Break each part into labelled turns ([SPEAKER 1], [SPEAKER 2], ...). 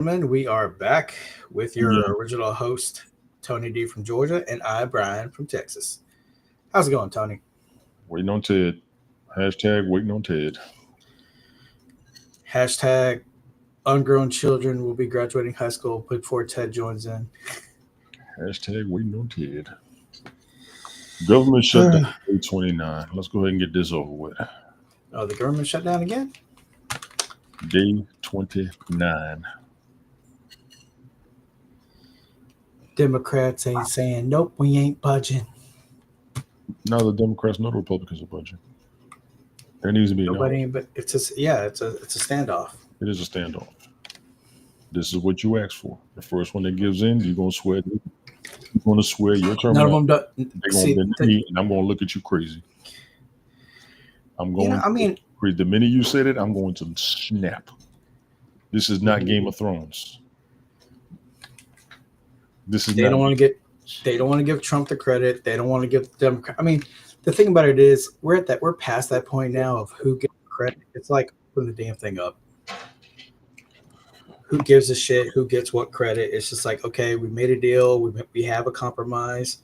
[SPEAKER 1] Gentlemen, we are back with your original host, Tony D from Georgia, and I, Brian from Texas. How's it going, Tony?
[SPEAKER 2] Waiting on Ted. Hashtag waiting on Ted.
[SPEAKER 1] Hashtag ungrown children will be graduating high school before Ted joins in.
[SPEAKER 2] Hashtag waiting on Ted. Government shutdown day 29. Let's go ahead and get this over with.
[SPEAKER 1] Oh, the government shut down again?
[SPEAKER 2] Day 29.
[SPEAKER 1] Democrats ain't saying, nope, we ain't budging.
[SPEAKER 2] Now the Democrats know the Republicans are budging. There needs to be
[SPEAKER 1] Nobody, but it's just, yeah, it's a standoff.
[SPEAKER 2] it is a standoff. This is what you asked for. The first one that gives in, you're gonna swear. You're gonna swear your term.
[SPEAKER 1] None of them do.
[SPEAKER 2] They're gonna bend the knee, and I'm gonna look at you crazy. I'm going. Crazy. The minute you said it, I'm going to snap. This is not Game of Thrones. This is.
[SPEAKER 1] They don't want to get. They don't want to give Trump the credit. They don't want to give the Democrat. I mean, the thing about it is, we're past that point now of who gets credit. It's like putting the damn thing up. Who gives a shit? Who gets what credit? It's just like, okay, we made a deal. We have a compromise.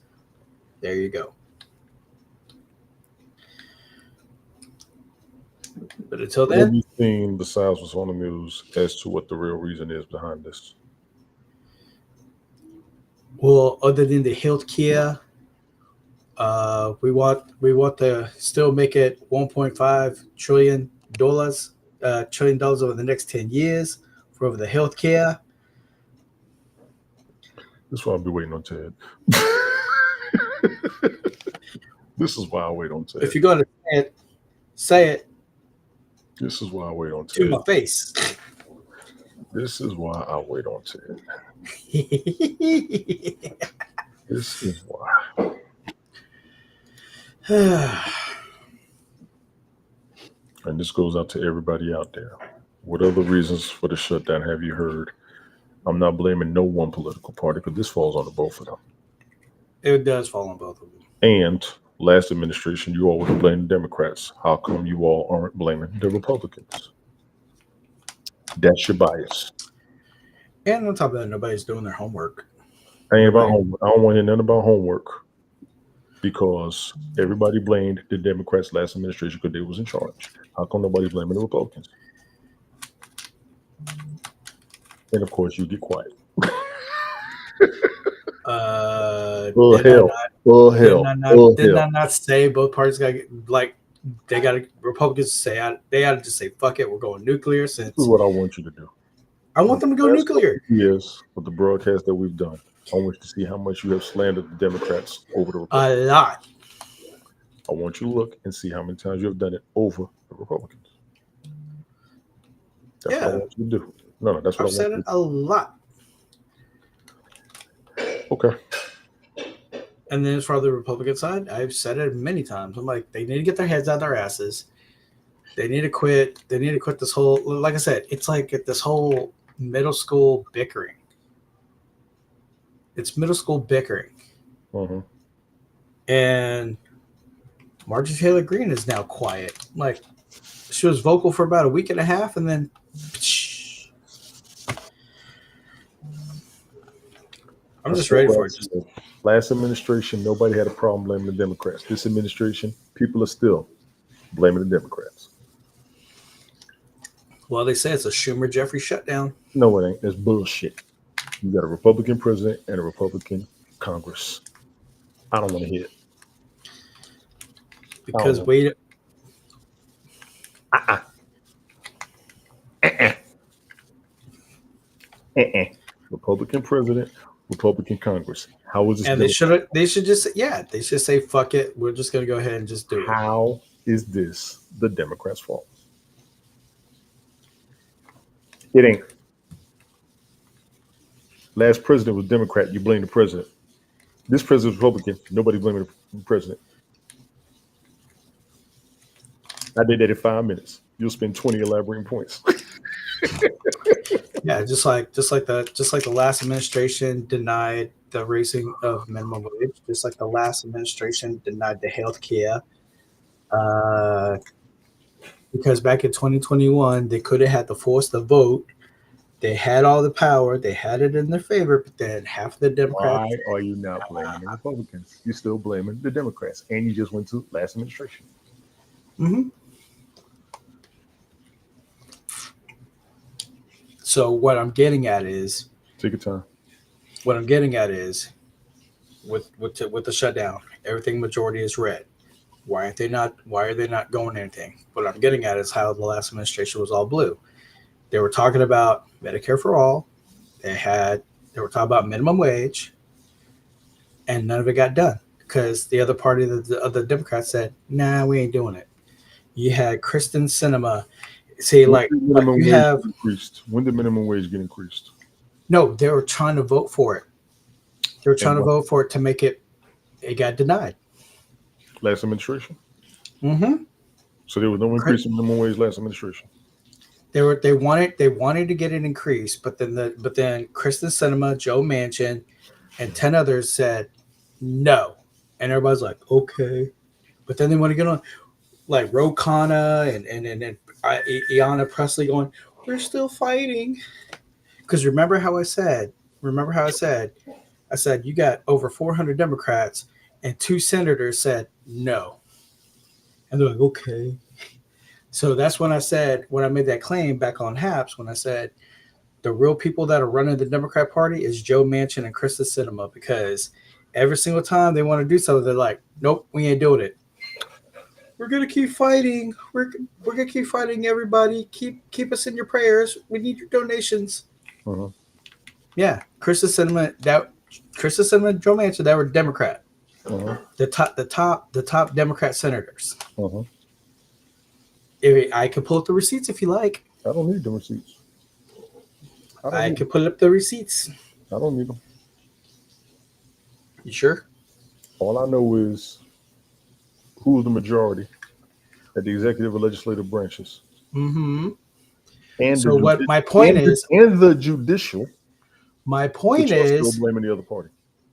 [SPEAKER 1] There you go. But until then,
[SPEAKER 2] have you seen besides what's on the news as to what the real reason is behind this?
[SPEAKER 1] Well, other than the healthcare, we want to still make it $1.5 trillion over the next 10 years for over the healthcare.
[SPEAKER 2] This is why I'll be waiting on Ted. This is why I wait on Ted.
[SPEAKER 1] If you're going to say it.
[SPEAKER 2] This is why I wait on Ted.
[SPEAKER 1] To my face.
[SPEAKER 2] This is why I wait on Ted. This is why. And this goes out to everybody out there. What other reasons for the shutdown have you heard? I'm not blaming no one political party, but this falls on the both of them.
[SPEAKER 1] It does fall on both of them.
[SPEAKER 2] And last administration, you all would blame the Democrats. How come you all aren't blaming the Republicans? That's your bias.
[SPEAKER 1] And on top of that, nobody's doing their homework.
[SPEAKER 2] I ain't about homework. I don't want to hear nothing about homework because everybody blamed the Democrats last administration because they was in charge. How come nobody's blaming the Republicans? And of course, you get quiet.
[SPEAKER 1] Did I not say both parties got they got to Republicans say they ought to just say fuck it, we're going nuclear. Since
[SPEAKER 2] this is what I want you to do.
[SPEAKER 1] I want them to go nuclear.
[SPEAKER 2] Yes, with the broadcast that we've done, I want you to see how much you have slandered the Democrats over the Republicans.
[SPEAKER 1] A lot.
[SPEAKER 2] I want you to look and see how many times you have done it over the Republicans. That's what I want you to do. No, that's what
[SPEAKER 1] I've said it a lot.
[SPEAKER 2] Okay.
[SPEAKER 1] And then as far as the Republican side, I've said it many times. I'm like, they need to get their heads out their asses. They need to quit. They need to quit this whole, like I said, it's like this whole middle school bickering. It's middle school bickering.
[SPEAKER 2] Mm-hmm.
[SPEAKER 1] And Marjorie Taylor Greene is now quiet. Like, she was vocal for about a week and a half, and then I'm just ready for it.
[SPEAKER 2] Last administration, nobody had a problem blaming the Democrats. This administration, people are still blaming the Democrats.
[SPEAKER 1] Well, they say it's a Schumer-Jeffrey shutdown.
[SPEAKER 2] No, it ain't. That's bullshit. You got a Republican president and a Republican Congress. I don't want to hear it.
[SPEAKER 1] Because
[SPEAKER 2] Republican president, Republican Congress. How is this?
[SPEAKER 1] And they should just they should say fuck it. We're just gonna go ahead and just do it.
[SPEAKER 2] How is this the Democrats' fault? It ain't. Last president was Democrat. You blame the president. This president was Republican. Nobody blaming the president. I did that in 5 minutes. You'll spend 20 elaborating points.
[SPEAKER 1] Yeah, just like the last administration denied the raising of minimum wage, just like the last administration denied the health care. Because back in 2021, they could have had to force the vote They had all the power. They had it in their favor, but then half of the Democrats.
[SPEAKER 2] Why are you not blaming the Republicans? You're still blaming the Democrats, and you just went to last administration.
[SPEAKER 1] Mm-hmm. So what I'm getting at is,
[SPEAKER 2] take your time.
[SPEAKER 1] What I'm getting at is, with the shutdown, everything majority is red. Why are they not going anything? What I'm getting at is how the last administration was all blue. They were talking about Medicare for all. They were talking about minimum wage, and none of it got done because the other party, the other Democrats, said, "Nah, we ain't doing it." You had Kristen Sinema say, like you have
[SPEAKER 2] increased. When did minimum wage get increased?
[SPEAKER 1] No, they were trying to vote for it. They were trying to vote for it to make it. It got denied.
[SPEAKER 2] Last administration.
[SPEAKER 1] Mm-hmm.
[SPEAKER 2] So there was no increase in minimum wage last administration.
[SPEAKER 1] They wanted to get it increased, but then Kristen Sinema, Joe Manchin, and 10 others said no, and everybody's like, okay, but then they want to get on like Ro Khanna and Ayanna Pressley going, we're still fighting, because remember how I said you got over 400 Democrats and 2 senators said no, and they're like, okay. So that's when I made that claim back on Haps, when I said the real people that are running the Democrat Party is Joe Manchin and Kristen Sinema, because every single time they want to do something, they're like, nope, we ain't doing it. We're gonna keep fighting. We're gonna keep fighting. Everybody, keep us in your prayers. We need your donations.
[SPEAKER 2] Uh-huh.
[SPEAKER 1] Yeah, Kristen Sinema, Joe Manchin, that were Democrat.
[SPEAKER 2] Uh-huh.
[SPEAKER 1] The top Democrat senators.
[SPEAKER 2] Uh-huh.
[SPEAKER 1] I could pull up the receipts if you like.
[SPEAKER 2] I don't need the receipts.
[SPEAKER 1] I could pull up the receipts.
[SPEAKER 2] I don't need them.
[SPEAKER 1] You sure?
[SPEAKER 2] All I know is who is the majority at the executive and legislative branches.
[SPEAKER 1] Mm-hmm.
[SPEAKER 2] And
[SPEAKER 1] so what my point is,
[SPEAKER 2] and the judicial.
[SPEAKER 1] My point is,
[SPEAKER 2] still blaming the other party.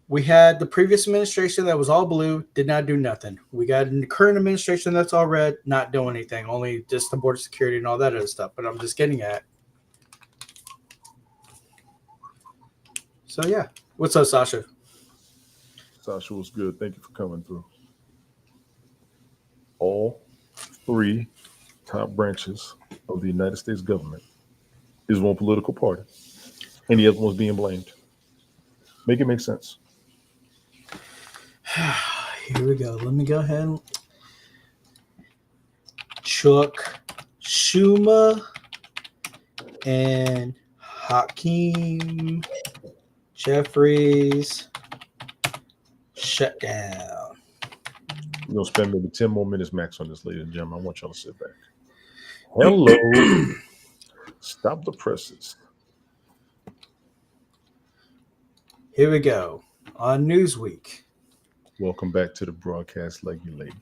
[SPEAKER 1] We had the previous administration that was all blue, did not do nothing. We got the current administration that's all red, not doing anything, only just the border security and all that other stuff. But I'm just getting at. So, yeah. What's up, Sasha?
[SPEAKER 2] Sasha was good. Thank you for coming through. All 3 top branches of the United States government is one political party, and the other one's being blamed. Make it make sense.
[SPEAKER 1] Here we go. Let me go ahead. Chuck Schumer and Hakeem Jeffries shut down.
[SPEAKER 2] We're going to spend maybe 10 more minutes max on this, ladies and gentlemen. I want y'all to sit back. Hello. Stop the presses.
[SPEAKER 1] Here we go. On Newsweek.
[SPEAKER 2] Welcome back to the broadcast, Leggy Lady.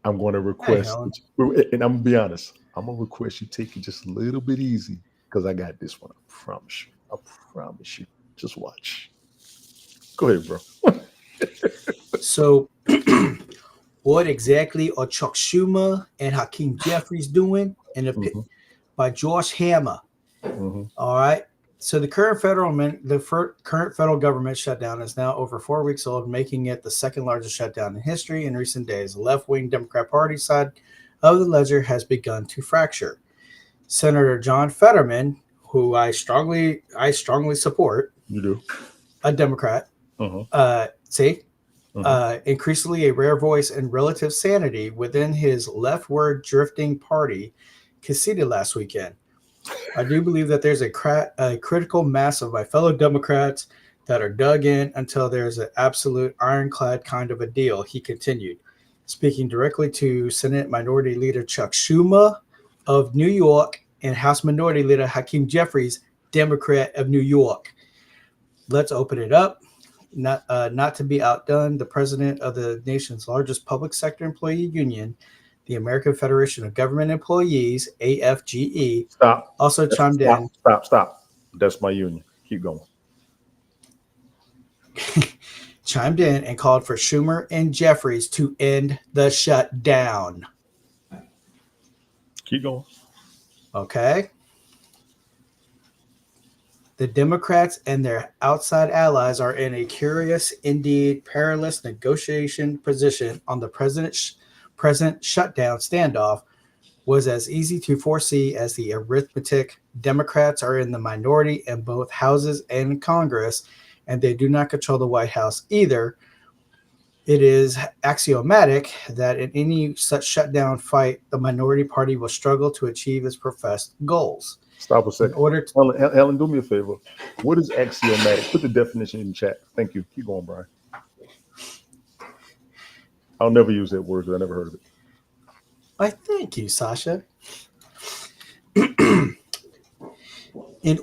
[SPEAKER 2] I'm going to request, and I'm going to be honest, I'm going to request you take it just a little bit easy, because I got this one. I promise you. I promise you. Just watch. Go ahead, bro.
[SPEAKER 1] So, what exactly are Chuck Schumer and Hakeem Jeffries doing? By Josh Hammer. Mm-hmm. All right. So the current federal government shutdown is now over 4 weeks old, making it the second largest shutdown in history. In recent days, the left-wing Democrat Party side of the ledger has begun to fracture. Senator John Fetterman, who I strongly support,
[SPEAKER 2] you do,
[SPEAKER 1] a Democrat, increasingly a rare voice and relative sanity within his leftward drifting party, conceded last weekend. I do believe that there's a critical mass of my fellow Democrats that are dug in until there's an absolute ironclad kind of a deal, he continued, speaking directly to Senate Minority Leader Chuck Schumer of New York and House Minority Leader Hakeem Jeffries, Democrat of New York. Let's open it up. Not to be outdone, the president of the nation's largest public sector employee union, the American Federation of Government Employees, AFGE, chimed in.
[SPEAKER 2] Stop. That's my union. Keep going.
[SPEAKER 1] Chimed in and called for Schumer and Jeffries to end the shutdown.
[SPEAKER 2] Keep going.
[SPEAKER 1] Okay. The Democrats and their outside allies are in a curious, indeed perilous negotiation position on the present shutdown standoff was as easy to foresee as the arithmetic. Democrats are in the minority in both houses and Congress, and they do not control the White House either. It is axiomatic that in any such shutdown fight, the minority party will struggle to achieve its professed goals.
[SPEAKER 2] Stop a second. Helen, do me a favor. What is axiomatic? Put the definition in the chat. Thank you. Keep going, Brian. I'll never use that word because I never heard of it.
[SPEAKER 1] I thank you, Sasha. In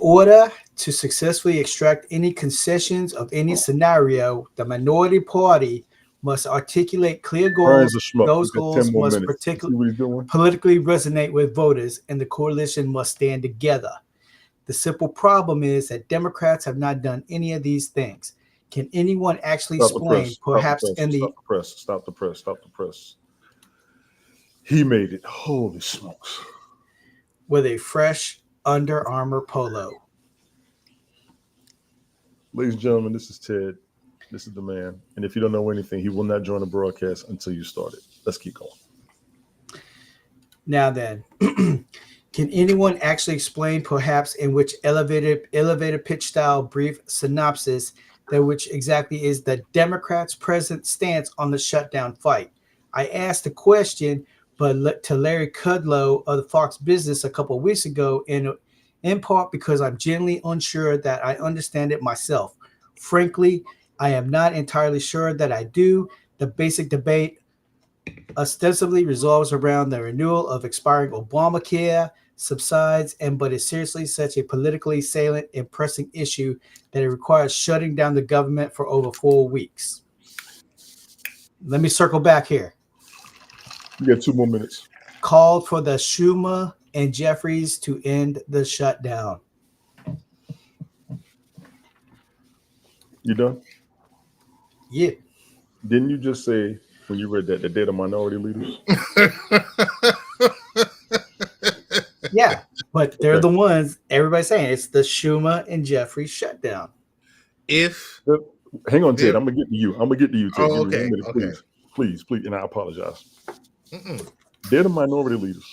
[SPEAKER 1] order to successfully extract any concessions of any scenario, the minority party must articulate clear goals. Those goals must politically resonate with voters, and the coalition must stand together. The simple problem is that Democrats have not done any of these things. Can anyone actually explain, perhaps in the...
[SPEAKER 2] Stop the press. He made it. Holy smokes.
[SPEAKER 1] With a fresh Under Armour polo.
[SPEAKER 2] Ladies and gentlemen, this is Ted. This is the man. And if you don't know anything, he will not join the broadcast until you start it. Let's keep going.
[SPEAKER 1] Now then, can anyone actually explain, perhaps in which elevator pitch style brief synopsis, that which exactly is the Democrats' present stance on the shutdown fight? I asked the question, but to Larry Kudlow of the Fox Business a couple of weeks ago, in part because I'm genuinely unsure that I understand it myself. Frankly, I am not entirely sure that I do. The basic debate ostensibly resolves around the renewal of expiring Obamacare, subsides, but is seriously such a politically salient and pressing issue that it requires shutting down the government for over 4 weeks. Let me circle back here.
[SPEAKER 2] You got 2 more minutes.
[SPEAKER 1] Called for the Schumer and Jeffries to end the shutdown.
[SPEAKER 2] You done?
[SPEAKER 1] Yeah.
[SPEAKER 2] Didn't you just say when you read that they're the minority leaders?
[SPEAKER 1] Yeah, but they're the ones everybody's saying it's the Schumer and Jeffries shutdown.
[SPEAKER 2] Hang on, Ted. I'm gonna get to you. Ted.
[SPEAKER 3] Oh, okay.
[SPEAKER 2] Please, and I apologize. They're the minority leaders.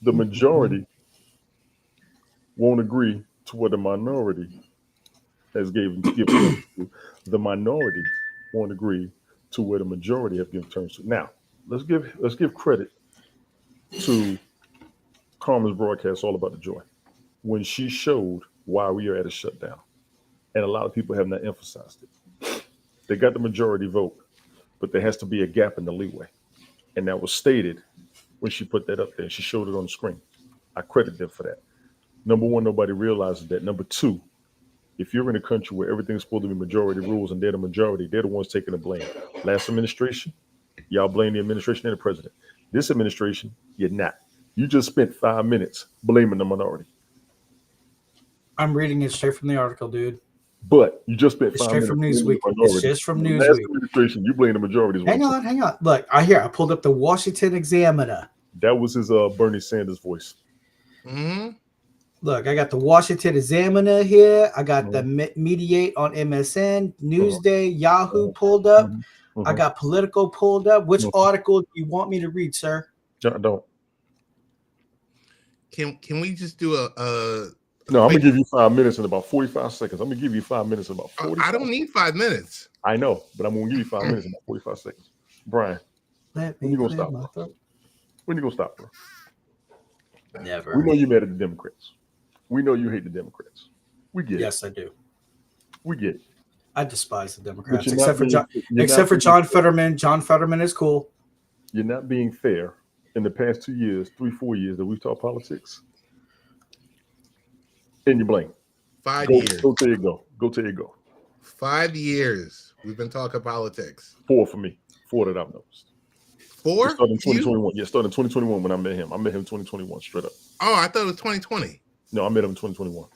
[SPEAKER 2] The majority won't agree to what the minority has given. The minority won't agree to where the majority have given terms to. Now, let's give credit to Carmen's broadcast, All About the Joy, when she showed why we are at a shutdown, and a lot of people have not emphasized it. They got the majority vote, but there has to be a gap in the leeway, and that was stated when she put that up there. She showed it on the screen. I credit them for that. Number one, nobody realizes that. Number two, if you're in a country where everything's supposed to be majority rules and they're the majority, they're the ones taking the blame. Last administration, y'all blame the administration and the president. This administration, you're not. You just spent 5 minutes blaming the minority.
[SPEAKER 1] I'm reading it straight from the article, dude.
[SPEAKER 2] But you just spent 5 minutes.
[SPEAKER 1] Straight from Newsweek. It's just from Newsweek.
[SPEAKER 2] Last administration, you blame the majority.
[SPEAKER 1] Hang on. Look, I pulled up the Washington Examiner.
[SPEAKER 2] That was his Bernie Sanders voice.
[SPEAKER 3] Mm-hmm.
[SPEAKER 1] Look, I got the Washington Examiner here. I got the Mediate on MSN, Newsday, Yahoo pulled up. I got Politico pulled up. Which article do you want me to read, sir?
[SPEAKER 2] I don't.
[SPEAKER 3] Can we just do a
[SPEAKER 2] No, I'm gonna give you 5 minutes in about 45 seconds. I'm gonna give you 5 minutes in about 40.
[SPEAKER 3] I don't need 5 minutes.
[SPEAKER 2] I know, but I'm gonna give you 5 minutes in about 45 seconds. Brian, when you gonna stop? When you gonna stop, bro?
[SPEAKER 1] Never.
[SPEAKER 2] We know you mad at the Democrats. We know you hate the Democrats. We get it.
[SPEAKER 1] Yes, I do.
[SPEAKER 2] We get it.
[SPEAKER 1] I despise the Democrats, except for John Fetterman. John Fetterman is cool.
[SPEAKER 2] You're not being fair. In the past 2 years, 3-4 years that we've taught politics, and you blame.
[SPEAKER 3] 5 years.
[SPEAKER 2] Go till you go. Go till you go.
[SPEAKER 3] 5 years we've been talking politics.
[SPEAKER 2] 4 for me. 4 that I've noticed.
[SPEAKER 3] 4?
[SPEAKER 2] Started in 2021. Yeah, started in 2021 when I met him. I met him in 2021, straight up.
[SPEAKER 3] Oh, I thought it was 2020.
[SPEAKER 2] No, I met him in 2021.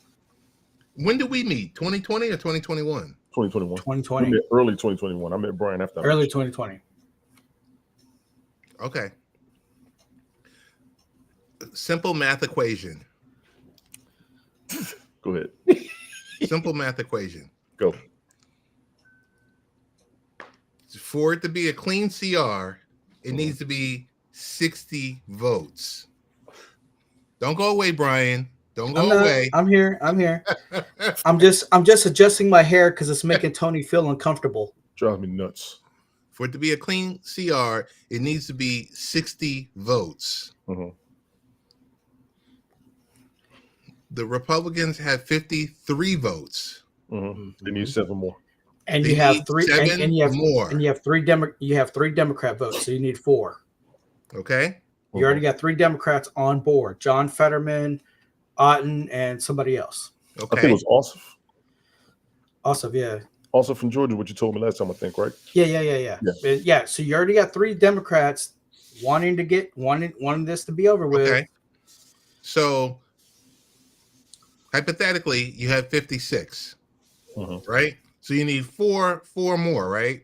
[SPEAKER 3] When did we meet? 2020 or 2021?
[SPEAKER 2] 2021.
[SPEAKER 1] 2020.
[SPEAKER 2] Early 2021. I met Brian after.
[SPEAKER 1] Early 2020.
[SPEAKER 3] Okay. simple math equation.
[SPEAKER 2] Go ahead.
[SPEAKER 3] Simple math equation.
[SPEAKER 2] Go.
[SPEAKER 3] For it to be a clean CR, it needs to be 60 votes. Don't go away, Brian. Don't go away.
[SPEAKER 1] I'm here. I'm just adjusting my hair because it's making Tony feel uncomfortable.
[SPEAKER 2] Drives me nuts.
[SPEAKER 3] For it to be a clean CR, it needs to be 60 votes.
[SPEAKER 2] Mm-hmm.
[SPEAKER 3] The Republicans have 53 votes.
[SPEAKER 2] Mm-hmm. They need 7 more.
[SPEAKER 1] And
[SPEAKER 3] They
[SPEAKER 1] you have
[SPEAKER 3] need
[SPEAKER 1] 3
[SPEAKER 3] 7
[SPEAKER 1] and you have
[SPEAKER 3] more.
[SPEAKER 1] And you have 3 Democrat votes, so you need 4.
[SPEAKER 3] Okay.
[SPEAKER 1] You already got 3 Democrats on board: John Fetterman, Otten, and somebody else.
[SPEAKER 3] Okay.
[SPEAKER 2] I think it was Ossoff.
[SPEAKER 1] Also, yeah.
[SPEAKER 2] Also from Georgia, what you told me last time, I think, right?
[SPEAKER 1] Yeah. So you already got 3 Democrats wanting this to be over with.
[SPEAKER 3] Okay. So hypothetically, you have 56, right? So you need 4 more, right?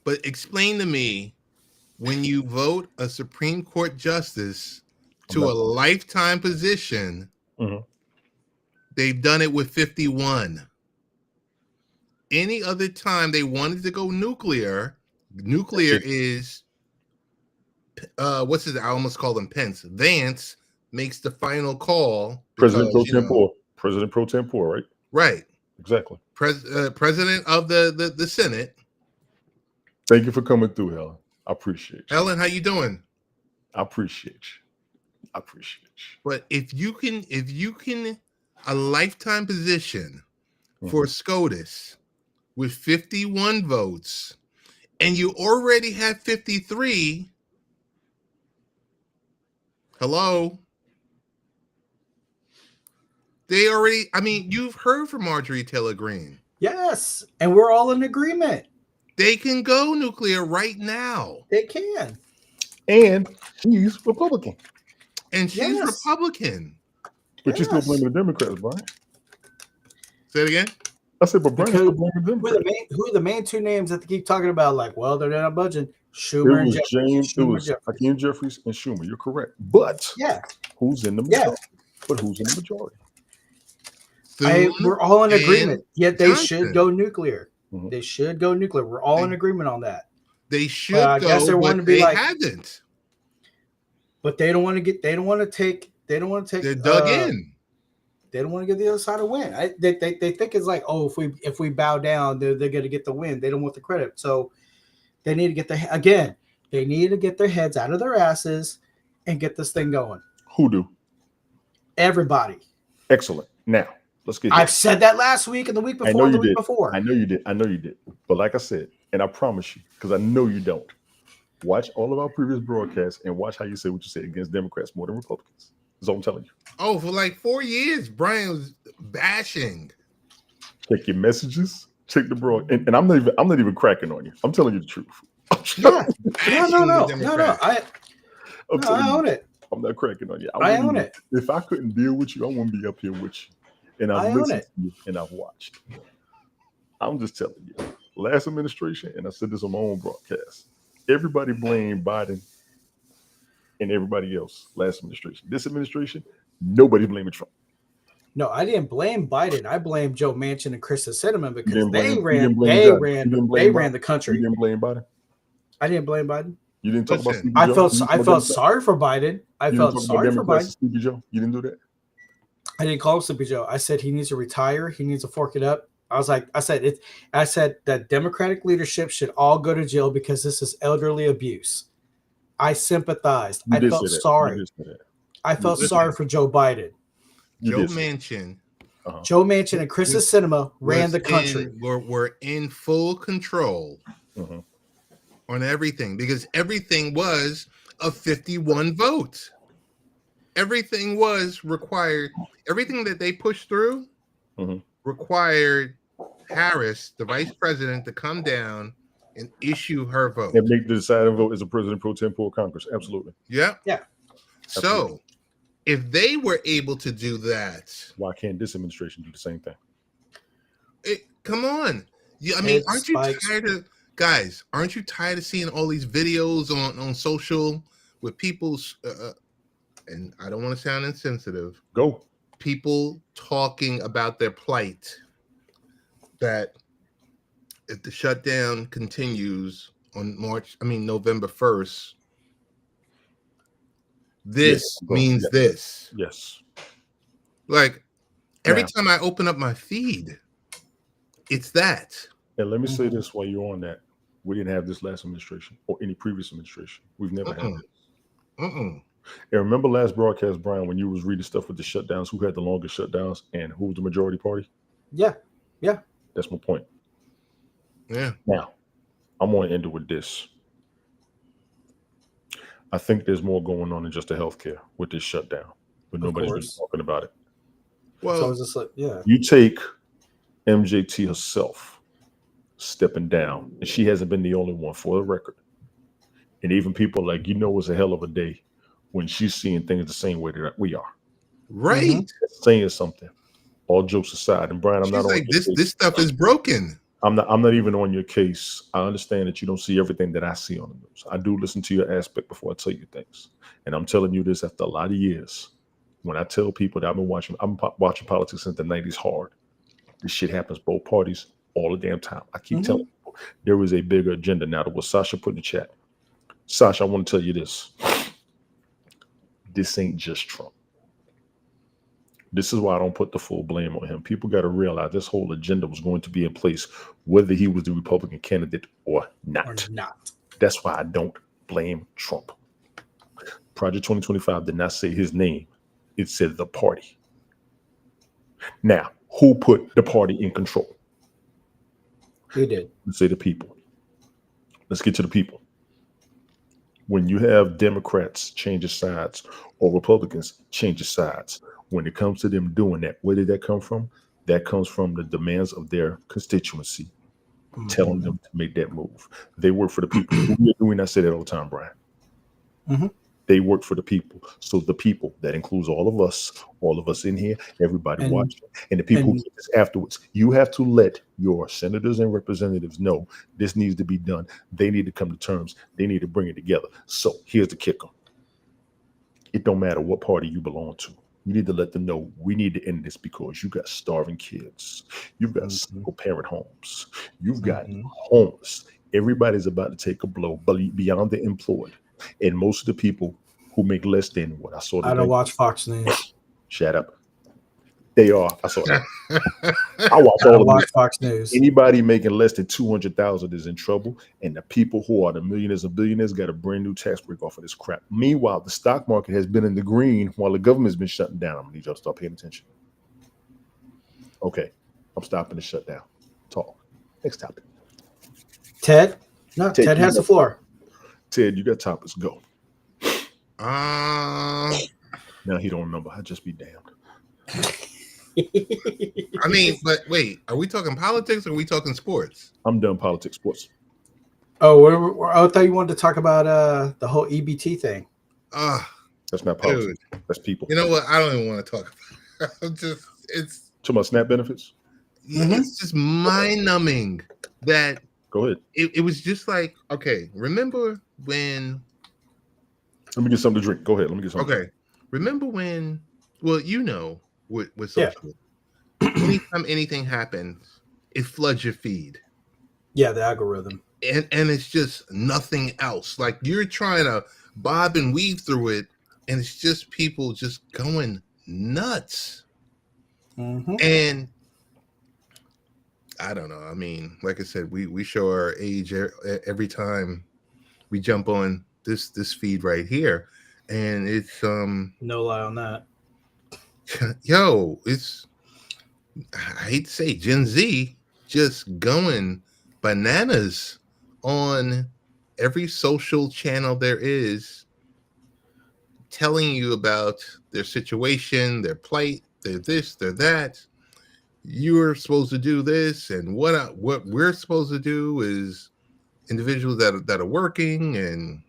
[SPEAKER 3] But explain to me, when you vote a Supreme Court justice to a lifetime position, they've done it with 51. Any other time they wanted to go nuclear is what's his? I almost called him Pence. Vance makes the final call.
[SPEAKER 2] President pro tempore, right?
[SPEAKER 3] Right.
[SPEAKER 2] Exactly.
[SPEAKER 3] President of the Senate.
[SPEAKER 2] Thank you for coming through, Helen. I appreciate you.
[SPEAKER 3] Helen, how you doing?
[SPEAKER 2] I appreciate you.
[SPEAKER 3] But if you can a lifetime position for SCOTUS with 51 votes, and you already have 53, hello? You've heard from Marjorie Taylor Greene.
[SPEAKER 1] Yes, and we're all in agreement.
[SPEAKER 3] They can go nuclear right now.
[SPEAKER 1] They can.
[SPEAKER 2] And she's Republican.
[SPEAKER 3] And she's Republican.
[SPEAKER 2] But you're still blaming the Democrats, Brian.
[SPEAKER 3] Say it again?
[SPEAKER 2] I said, but Brian's still blaming them.
[SPEAKER 1] Who are the main 2 names that they keep talking about? Like, well, they're not budging.
[SPEAKER 2] Schumer and Jeffries. It was Hakeem Jeffries and Schumer. You're correct. But who's in the majority? But who's in the majority?
[SPEAKER 1] We're all in agreement. Yet they should go nuclear. They should go nuclear. We're all in agreement on that.
[SPEAKER 3] They should go, I guess but they haven't.
[SPEAKER 1] But they don't want to take. They're
[SPEAKER 3] dug in.
[SPEAKER 1] They don't want to give the other side a win. They think it's like, oh, if we bow down, they're going to get the win. They don't want the credit. So they need to get they need to get their heads out of their asses and get this thing going.
[SPEAKER 2] Who do?
[SPEAKER 1] Everybody.
[SPEAKER 2] Excellent. Now, let's get
[SPEAKER 1] I've said that last week and the week before and the week before.
[SPEAKER 2] I know you did. But like I said, and I promise you, because I know you don't, watch all of our previous broadcasts and watch how you say what you say against Democrats more than Republicans. That's all I'm telling you.
[SPEAKER 3] Oh, for like 4 years, Brian was bashing.
[SPEAKER 2] Check your messages. Check the broad. And I'm not even cracking on you. I'm telling you the truth.
[SPEAKER 1] No. I own it.
[SPEAKER 2] I'm not cracking on you.
[SPEAKER 1] I own it.
[SPEAKER 2] If I couldn't deal with you, I wouldn't be up here with you. And I've listened to you and I've watched. I'm just telling you. Last administration, and I said this on my own broadcast, everybody blamed Biden and everybody else last administration. This administration, nobody's blaming Trump.
[SPEAKER 1] No, I didn't blame Biden. I blamed Joe Manchin and Kristen Sinema because they ran the country.
[SPEAKER 2] You didn't blame Biden?
[SPEAKER 1] I didn't blame Biden.
[SPEAKER 2] You didn't talk about Stevie
[SPEAKER 1] I
[SPEAKER 2] Joe?
[SPEAKER 1] I felt sorry for Biden. I felt sorry for Biden.
[SPEAKER 2] Stevie Joe? You didn't do that?
[SPEAKER 1] I didn't call him Sleepy Joe. I said he needs to retire. He needs to fork it up. I said that Democratic leadership should all go to jail because this is elderly abuse. I sympathized. I felt sorry. I felt sorry for Joe Biden.
[SPEAKER 3] Joe Manchin
[SPEAKER 1] and Kristen Sinema ran the country.
[SPEAKER 3] Were in full control on everything because everything was a 51 vote. Everything was required. Everything that they pushed through required Harris, the vice president, to come down and issue her vote.
[SPEAKER 2] And make the deciding vote as a president pro tempore Congress. Absolutely.
[SPEAKER 3] Yeah.
[SPEAKER 1] Yeah.
[SPEAKER 3] Absolutely. So if they were able to do that,
[SPEAKER 2] why can't this administration do the same thing?
[SPEAKER 3] Come on. Aren't you tired of seeing all these videos on social with people's and I don't want to sound insensitive.
[SPEAKER 2] Go.
[SPEAKER 3] People talking about their plight, that if the shutdown continues on November 1st, this means this.
[SPEAKER 2] Yes.
[SPEAKER 3] Like every time I open up my feed, it's that.
[SPEAKER 2] And let me say this while you're on that. We didn't have this last administration or any previous administration. We've never had this. And remember last broadcast, Brian, when you was reading stuff with the shutdowns, who had the longest shutdowns and who was the majority party?
[SPEAKER 1] Yeah.
[SPEAKER 2] That's my point.
[SPEAKER 3] Yeah.
[SPEAKER 2] Now, I'm going to end it with this. I think there's more going on than just the healthcare with this shutdown, but nobody's been talking about it.
[SPEAKER 1] Well, so I was just like,
[SPEAKER 2] you take MJT herself stepping down, and she hasn't been the only one, for the record. And even people like, it's a hell of a day when she's seeing things the same way that we are.
[SPEAKER 3] Right.
[SPEAKER 2] Saying something. All jokes aside, and Brian, I'm not
[SPEAKER 3] like this stuff is broken.
[SPEAKER 2] I'm not even on your case. I understand that you don't see everything that I see on the news. I do listen to your aspect before I tell you things. And I'm telling you this after a lot of years. When I tell people that I'm watching politics since the 90s hard. This shit happens both parties all the damn time. I keep telling people there is a bigger agenda now. That what Sasha put in the chat. Sasha, I want to tell you this. This ain't just Trump. This is why I don't put the full blame on him. People got to realize this whole agenda was going to be in place whether he was the Republican candidate or not. That's why I don't blame Trump. Project 2025 did not say his name. It said the party. Now, who put the party in control?
[SPEAKER 1] He did.
[SPEAKER 2] Let's say the people. Let's get to the people. When you have Democrats change sides or Republicans change sides, when it comes to them doing that, where did that come from? That comes from the demands of their constituency, telling them to make that move. They work for the people. We not say that all the time, Brian. They work for the people. So the people, that includes all of us in here, everybody watching, and the people who get this afterwards. You have to let your senators and representatives know this needs to be done. They need to come to terms. They need to bring it together. So here's the kicker. It don't matter what party you belong to. You need to let them know we need to end this because you got starving kids. You've got single parent homes. You've got homeless. Everybody's about to take a blow beyond the employed. And most of the people who make less than what I saw.
[SPEAKER 1] I don't watch Fox News.
[SPEAKER 2] Shut up. They are. I saw that. I watch
[SPEAKER 1] Fox News.
[SPEAKER 2] Anybody making less than 200,000 is in trouble, and the people who are the millionaires and billionaires got a brand new tax break off of this crap. Meanwhile, the stock market has been in the green while the government's been shutting down. I'm gonna need y'all to start paying attention. Okay, I'm stopping the shutdown. Talk. Next topic.
[SPEAKER 1] Ted? No, Ted has the floor.
[SPEAKER 2] Ted, you got topics. Go. Now he don't remember. I'd just be damned.
[SPEAKER 3] I mean, but wait, are we talking politics or are we talking sports?
[SPEAKER 2] I'm done politics, sports.
[SPEAKER 1] Oh, I thought you wanted to talk about the whole EBT thing.
[SPEAKER 2] That's not politics. Dude, that's people.
[SPEAKER 3] You know what? I don't even want to talk about it. It's
[SPEAKER 2] talking about SNAP benefits.
[SPEAKER 3] It's just mind numbing that.
[SPEAKER 2] Go ahead.
[SPEAKER 3] It was just like, okay, remember when?
[SPEAKER 2] Let me get something to drink. Go ahead. Let me get something.
[SPEAKER 3] Okay. Remember when? Well, with social, anytime anything happens, it floods your feed.
[SPEAKER 1] Yeah, the algorithm.
[SPEAKER 3] And it's just nothing else. Like you're trying to bob and weave through it, and it's just people just going nuts. And I don't know. I mean, like I said, we show our age every time we jump on this feed right here, and it's
[SPEAKER 1] no lie on that.
[SPEAKER 3] Yo, it's, I hate to say, Gen Z just going bananas on every social channel there is, telling you about their situation, their plight, their this, their that. You're supposed to do this, and what we're supposed to do is individuals that are working, and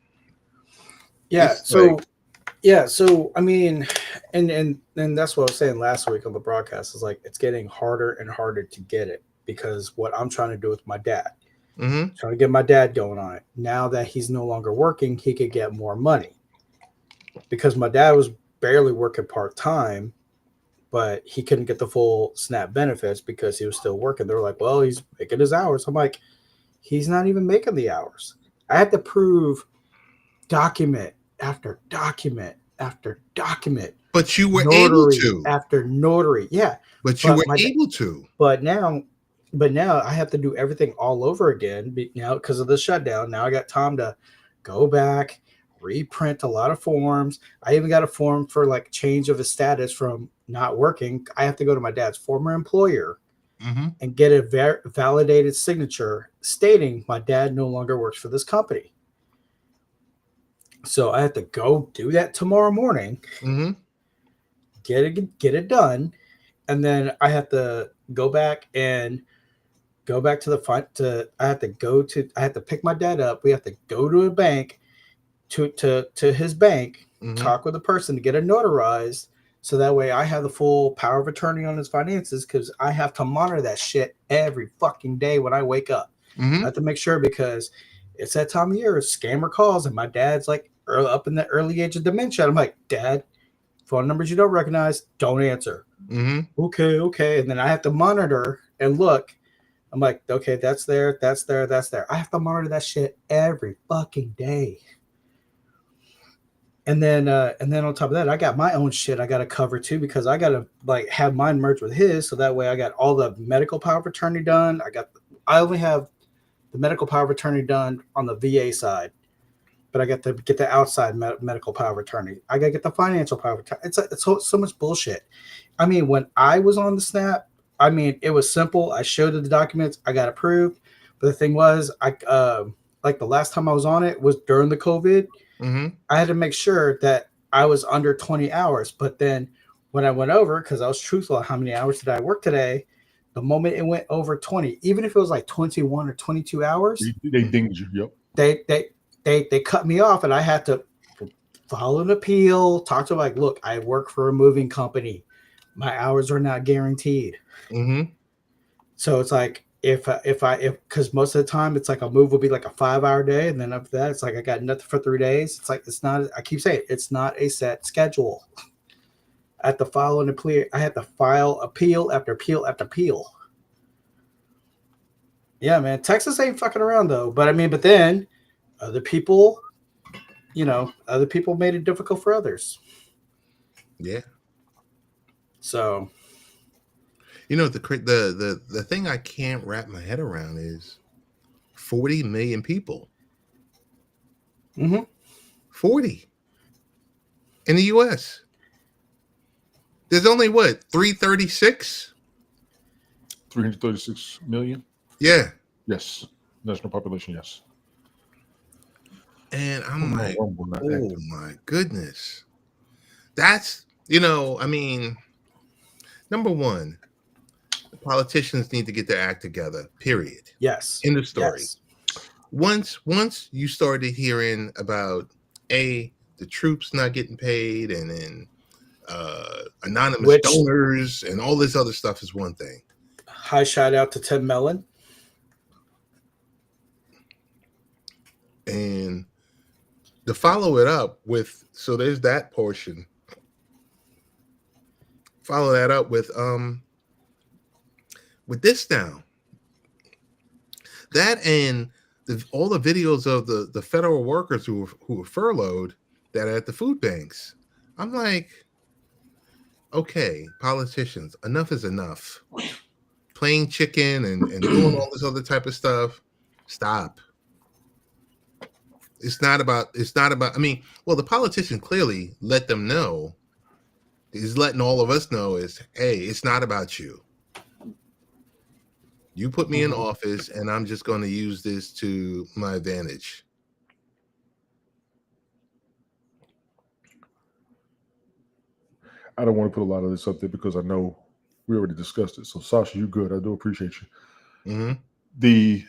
[SPEAKER 1] so I mean, and that's what I was saying last week on the broadcast, is like it's getting harder and harder to get it, because what I'm trying to do with my dad, trying to get my dad going on it. Now that he's no longer working, he could get more money, because my dad was barely working part-time, but he couldn't get the full SNAP benefits because he was still working. They were like, well, he's making his hours. I'm like, he's not even making the hours. I had to prove document after document after document.
[SPEAKER 3] But you were
[SPEAKER 1] notary
[SPEAKER 3] able to.
[SPEAKER 1] after notary. Yeah.
[SPEAKER 3] But you were able to.
[SPEAKER 1] But now I have to do everything all over again now because of the shutdown. Now I got time to go back, reprint a lot of forms. I even got a form for like change of his status from not working. I have to go to my dad's former employer and get a validated signature stating my dad no longer works for this company. So I have to go do that tomorrow morning, get it done, and then I have to go back to the I have to pick my dad up. We have to go to a bank to his bank, talk with the person to get it notarized, so that way I have the full power of attorney on his finances, because I have to monitor that shit every fucking day when I wake up. I have to make sure, because it's that time of year, scammer calls, and my dad's like up in the early age of dementia. I'm like, Dad, phone numbers you don't recognize, don't answer. Okay. And then I have to monitor and look. I'm like, okay, that's there. I have to monitor that shit every fucking day. And then on top of that, I got my own shit I got to cover too, because I got to like have mine merged with his, so that way I got all the medical power of attorney done. I only have the medical power of attorney done on the VA side, but I got to get the outside medical power of attorney. I got to get the financial power of attorney. It's so much bullshit. I mean, when I was on the SNAP, I mean, it was simple. I showed the documents, I got approved. But the thing was, like the last time I was on it was during the COVID. I had to make sure that I was under 20 hours. But then when I went over, because I was truthful, how many hours did I work today? The moment it went over 20, even if it was like 21 or 22 hours,
[SPEAKER 2] they dinged you. Yep.
[SPEAKER 1] They cut me off, and I had to file an appeal, talk to them like, look, I work for a moving company. My hours are not guaranteed. So it's like, if because most of the time it's like a move will be like a 5-hour day, and then after that it's like I got nothing for 3 days. It's like, it's not, I keep saying it's not a set schedule. I have to file an appeal. I had to file appeal after appeal after appeal. Yeah, man, Texas ain't fucking around though. But I mean, but then other people made it difficult for others.
[SPEAKER 3] Yeah.
[SPEAKER 1] So,
[SPEAKER 3] the thing I can't wrap my head around is 40 million people. 40 in the U.S. There's only 336
[SPEAKER 2] million.
[SPEAKER 3] Yeah.
[SPEAKER 2] Yes. National population. Yes.
[SPEAKER 3] And I'm like, oh my goodness. That's, I mean, number one, the politicians need to get their act together, period.
[SPEAKER 1] Yes.
[SPEAKER 3] End of story.
[SPEAKER 1] Yes.
[SPEAKER 3] Once you started hearing about the troops not getting paid, and then anonymous donors and all this other stuff is one thing.
[SPEAKER 1] High shout out to Tim Mellon.
[SPEAKER 3] And to follow it up with, so there's that portion. Follow that up with this now. That and all the videos of the federal workers who were furloughed that are at the food banks. I'm like, okay, politicians, enough is enough. Playing chicken and doing all this other type of stuff. Stop. It's not about, I mean, well, the politician clearly let them know. He's letting all of us know is, hey, it's not about you. You put me in office, and I'm just going to use this to my advantage.
[SPEAKER 2] I don't want to put a lot of this up there because I know we already discussed it. So, Sasha, you good. I do appreciate you. The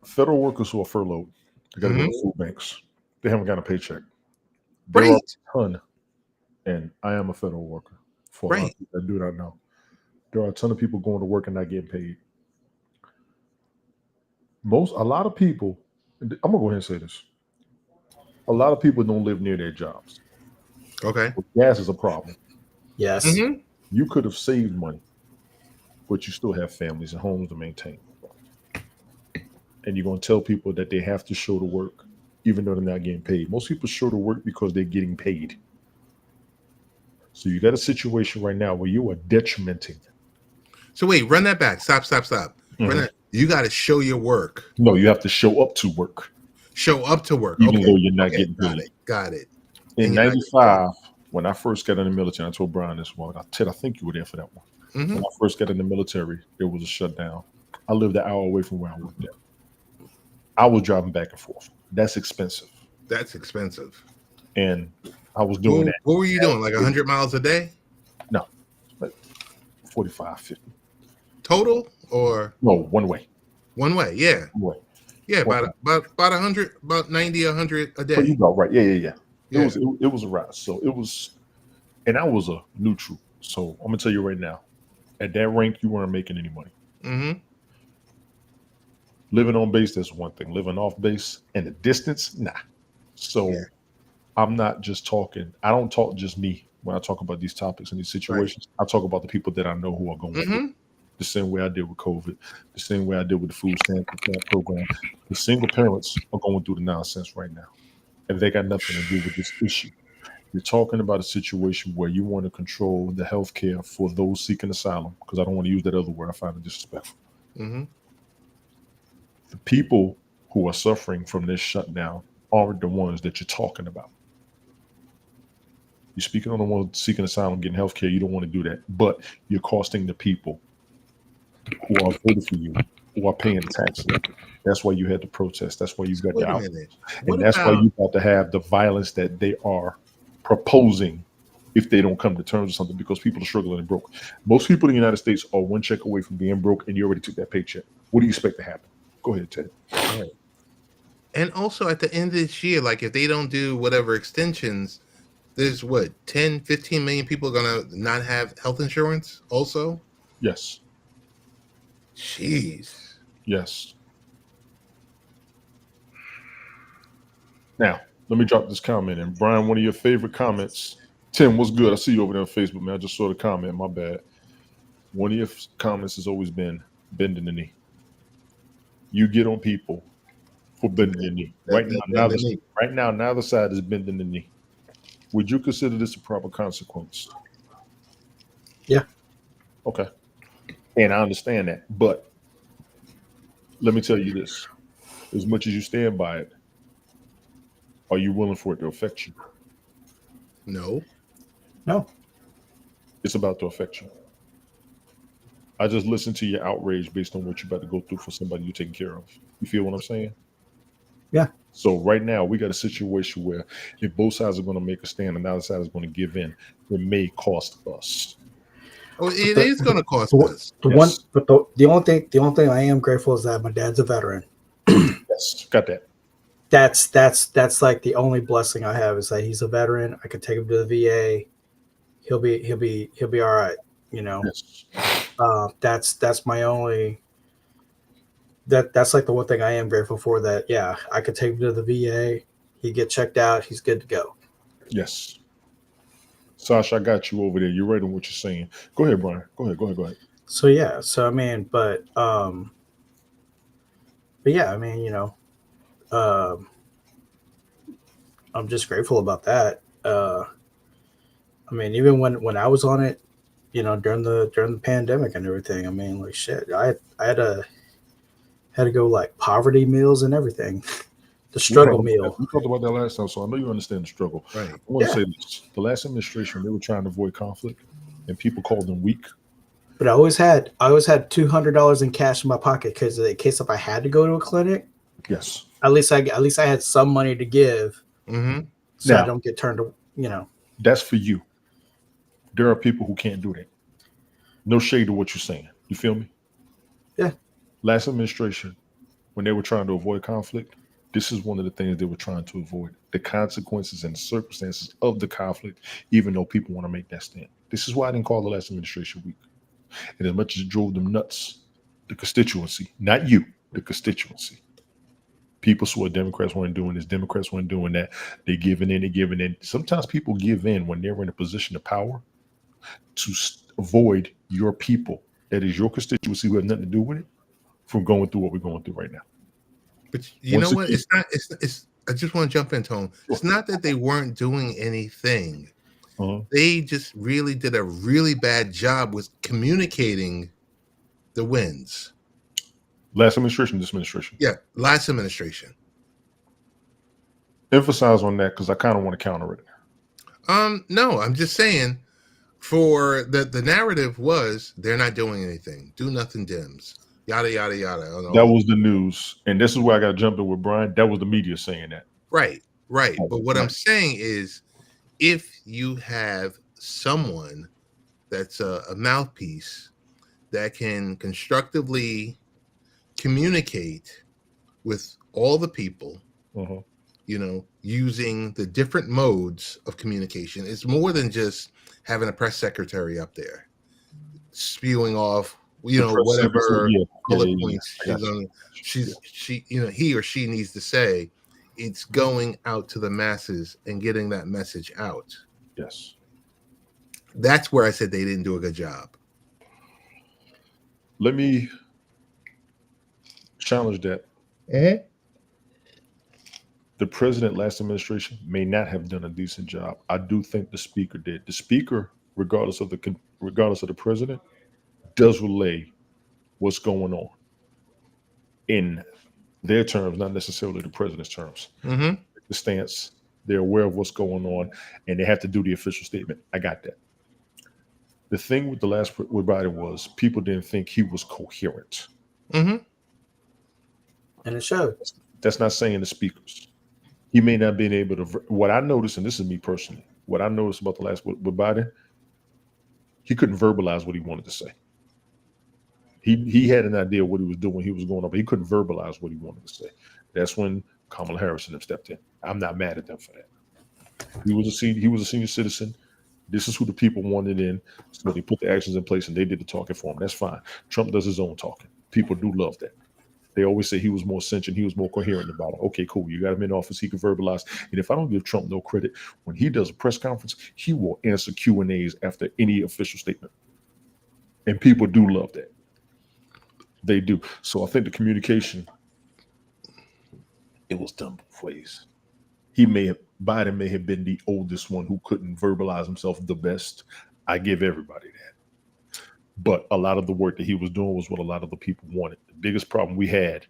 [SPEAKER 2] federal workers who are furloughed, they got to go to food banks. They haven't got a paycheck. There are a ton, and I am a federal worker. For a lot of people that do not know, there are a ton of people going to work and not getting paid. A lot of people, I'm gonna go ahead and say this. A lot of people don't live near their jobs.
[SPEAKER 3] Okay.
[SPEAKER 2] Gas is a problem.
[SPEAKER 1] Yes.
[SPEAKER 3] Mm-hmm.
[SPEAKER 2] You could have saved money, but you still have families and homes to maintain. And you're going to tell people that they have to show to work, even though they're not getting paid. Most people show to work because they're getting paid. So you got a situation right now where you are detrimenting.
[SPEAKER 3] So wait, run that back. Stop.
[SPEAKER 2] Mm-hmm.
[SPEAKER 3] Run that. You got to show your work.
[SPEAKER 2] No, you have to show up to work.
[SPEAKER 3] Show up to work.
[SPEAKER 2] Even
[SPEAKER 3] Okay.
[SPEAKER 2] though you're not getting paid.
[SPEAKER 3] Got it.
[SPEAKER 2] In 95, when I first got in the military, I told Brian this one. Ted, I think you were there for that one.
[SPEAKER 3] Mm-hmm.
[SPEAKER 2] When I first got in the military, there was a shutdown. I lived an hour away from where I worked at. I was driving back and forth. That's expensive. And I was doing that.
[SPEAKER 3] What were you doing? Like 100 miles a day?
[SPEAKER 2] No, like 45, 50.
[SPEAKER 3] Total or?
[SPEAKER 2] No, one way.
[SPEAKER 3] One way, yeah.
[SPEAKER 2] One way.
[SPEAKER 3] Yeah, about 100, about 90, 100 a day.
[SPEAKER 2] Oh, you got right. Yeah. It was a ride. So it was, and I was a neutral. So I'm gonna tell you right now, at that rank, you weren't making any money.
[SPEAKER 3] Mm-hmm.
[SPEAKER 2] Living on base, that's one thing. Living off base and the distance, nah. So I'm not just talking. I don't talk just me when I talk about these topics and these situations. Right. I talk about the people that I know who are going through it. The same way I did with COVID, the same way I did with the food stamp program. The single parents are going through the nonsense right now, and they got nothing to do with this issue. You're talking about a situation where you want to control the health care for those seeking asylum, because I don't want to use that other word. I find it disrespectful. Mm-hmm. The people who are suffering from this shutdown aren't the ones that you're talking about. You're speaking on the ones seeking asylum, getting health care. You don't want to do that, but you're costing the people who are voting for you, who are paying taxes. That's why you had to protest. That's why you've got the outrage. And that's why you got to have the violence that they are proposing if they don't come to terms with something, because people are struggling and broke. Most people in the United States are one check away from being broke, and you already took that paycheck. What do you expect to happen? Go ahead, Ted.
[SPEAKER 3] All right. And also at the end of this year, like if they don't do whatever extensions, there's 10, 15 million people going to not have health insurance also?
[SPEAKER 2] Yes.
[SPEAKER 3] Jeez.
[SPEAKER 2] Yes. Now, let me drop this comment in. Brian, one of your favorite comments. Tim, what's good? I see you over there on Facebook, man. I just saw the comment. My bad. One of your comments has always been bending the knee. You get on people for bending the knee. Right now, neither side is bending the knee. Would you consider this a proper consequence?
[SPEAKER 1] Yeah.
[SPEAKER 2] Okay. And I understand that. But let me tell you this. As much as you stand by it, are you willing for it to affect you?
[SPEAKER 3] No.
[SPEAKER 2] It's about to affect you. I just listened to your outrage based on what you're about to go through for somebody you're taking care of. You feel what I'm saying?
[SPEAKER 1] Yeah.
[SPEAKER 2] So right now we got a situation where if both sides are going to make a stand and the other side is going to give in, it may cost us.
[SPEAKER 3] Oh, it is going to cost us.
[SPEAKER 1] The only thing I am grateful is that my dad's a veteran.
[SPEAKER 2] Yes, got that.
[SPEAKER 1] That's like the only blessing I have is that he's a veteran. I could take him to the VA. He'll be all right. You know,
[SPEAKER 2] yes.
[SPEAKER 1] That's my only. That's like the one thing I am grateful for. That I could take him to the VA. He get checked out. He's good to go.
[SPEAKER 2] Yes. Sasha, I got you over there. You're right on what you're saying. Go ahead, Brian. Go ahead.
[SPEAKER 1] So I mean, but yeah, I mean, you know, I'm just grateful about that. I mean, even when I was on it, you know, during the pandemic and everything, I mean, like shit, I had to go like poverty meals and everything. The struggle meal.
[SPEAKER 2] We talked about that last time, so I know you understand the struggle.
[SPEAKER 3] Right.
[SPEAKER 2] I want to say this. The last administration, they were trying to avoid conflict, and people called them weak.
[SPEAKER 1] But I always had $200 in cash in my pocket because in case if I had to go to a clinic.
[SPEAKER 2] Yes.
[SPEAKER 1] At least I had some money to give, so I don't get turned to, you know.
[SPEAKER 2] That's for you. There are people who can't do that. No shade to what you're saying. You feel me?
[SPEAKER 1] Yeah.
[SPEAKER 2] Last administration, when they were trying to avoid conflict, this is one of the things they were trying to avoid. The consequences and the circumstances of the conflict, even though people want to make that stand. This is why I didn't call the last administration weak. And as much as it drove them nuts, the constituency, not you, the constituency, People swore Democrats weren't doing this, Democrats weren't doing that. They're giving in. Sometimes people give in when they're in a position of power to avoid your people, that is your constituency who have nothing to do with it, from going through what we're going through right now.
[SPEAKER 3] But you know what? It's not. It's. I just want to jump in, Tone. It's not that they weren't doing anything. They just really did a really bad job with communicating the wins.
[SPEAKER 2] Last administration, this administration.
[SPEAKER 3] Yeah, last administration.
[SPEAKER 2] Emphasize on that because I kind of want to counter it.
[SPEAKER 3] No, I'm just saying. For the narrative was they're not doing anything. Do nothing, Dems. Yada yada yada.
[SPEAKER 2] That was the news, and this is where I got to jump in with Brian. That was the media saying that.
[SPEAKER 3] Right. But what I'm saying is, if you have someone that's a mouthpiece that can constructively communicate with all the people, using the different modes of communication, it's more than just having a press secretary up there spewing off, whatever bullet points he or she needs to say. It's going out to the masses and getting that message out.
[SPEAKER 2] Yes.
[SPEAKER 3] That's where I said they didn't do a good job.
[SPEAKER 2] Let me challenge that. The president last administration may not have done a decent job. I do think the speaker did. The speaker, regardless of the president, does relay what's going on in their terms, not necessarily the president's terms. The stance, they're aware of what's going on, and they have to do the official statement. I got that. The thing with the last with Biden was people didn't think he was coherent.
[SPEAKER 1] And it showed.
[SPEAKER 2] That's not saying the speakers. He may not be able to. What I noticed, and this is me personally, what I noticed about the last with Biden, he couldn't verbalize what he wanted to say. He had an idea of what he was doing. He was going up, but he couldn't verbalize what he wanted to say. That's when Kamala Harris and them stepped in. I'm not mad at them for that. He was a senior citizen. This is who the people wanted in. So they put the actions in place and they did the talking for him. That's fine. Trump does his own talking. People do love that. They always say he was more sentient, he was more coherent about it. Okay, cool. You got him in office, he can verbalize. And if I don't give Trump no credit, when he does a press conference, he will answer Q&As after any official statement. And people do love that. They do. So I think the communication, it was done both ways. Biden may have been the oldest one who couldn't verbalize himself the best. I give everybody that. But a lot of the work that he was doing was what a lot of the people wanted. The biggest problem we had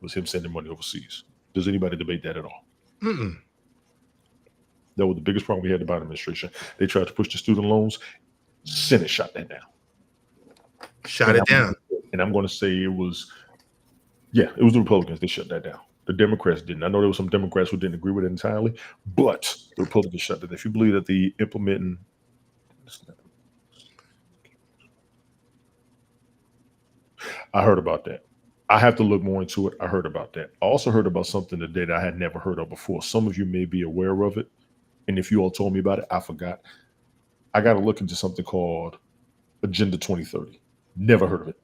[SPEAKER 2] was him sending money overseas. Does anybody debate that at all? That was the biggest problem we had in the Biden administration. They tried to push the student loans. Senate shot that down. And I'm going to say it was the Republicans. They shut that down. The Democrats didn't. I know there were some Democrats who didn't agree with it entirely, but the Republicans shut that. If you believe that the implementing, I heard about that. I have to look more into it. I heard about that. I also heard about something today that I had never heard of before. Some of you may be aware of it. And if you all told me about it, I forgot. I got to look into something called Agenda 2030. Never heard of it.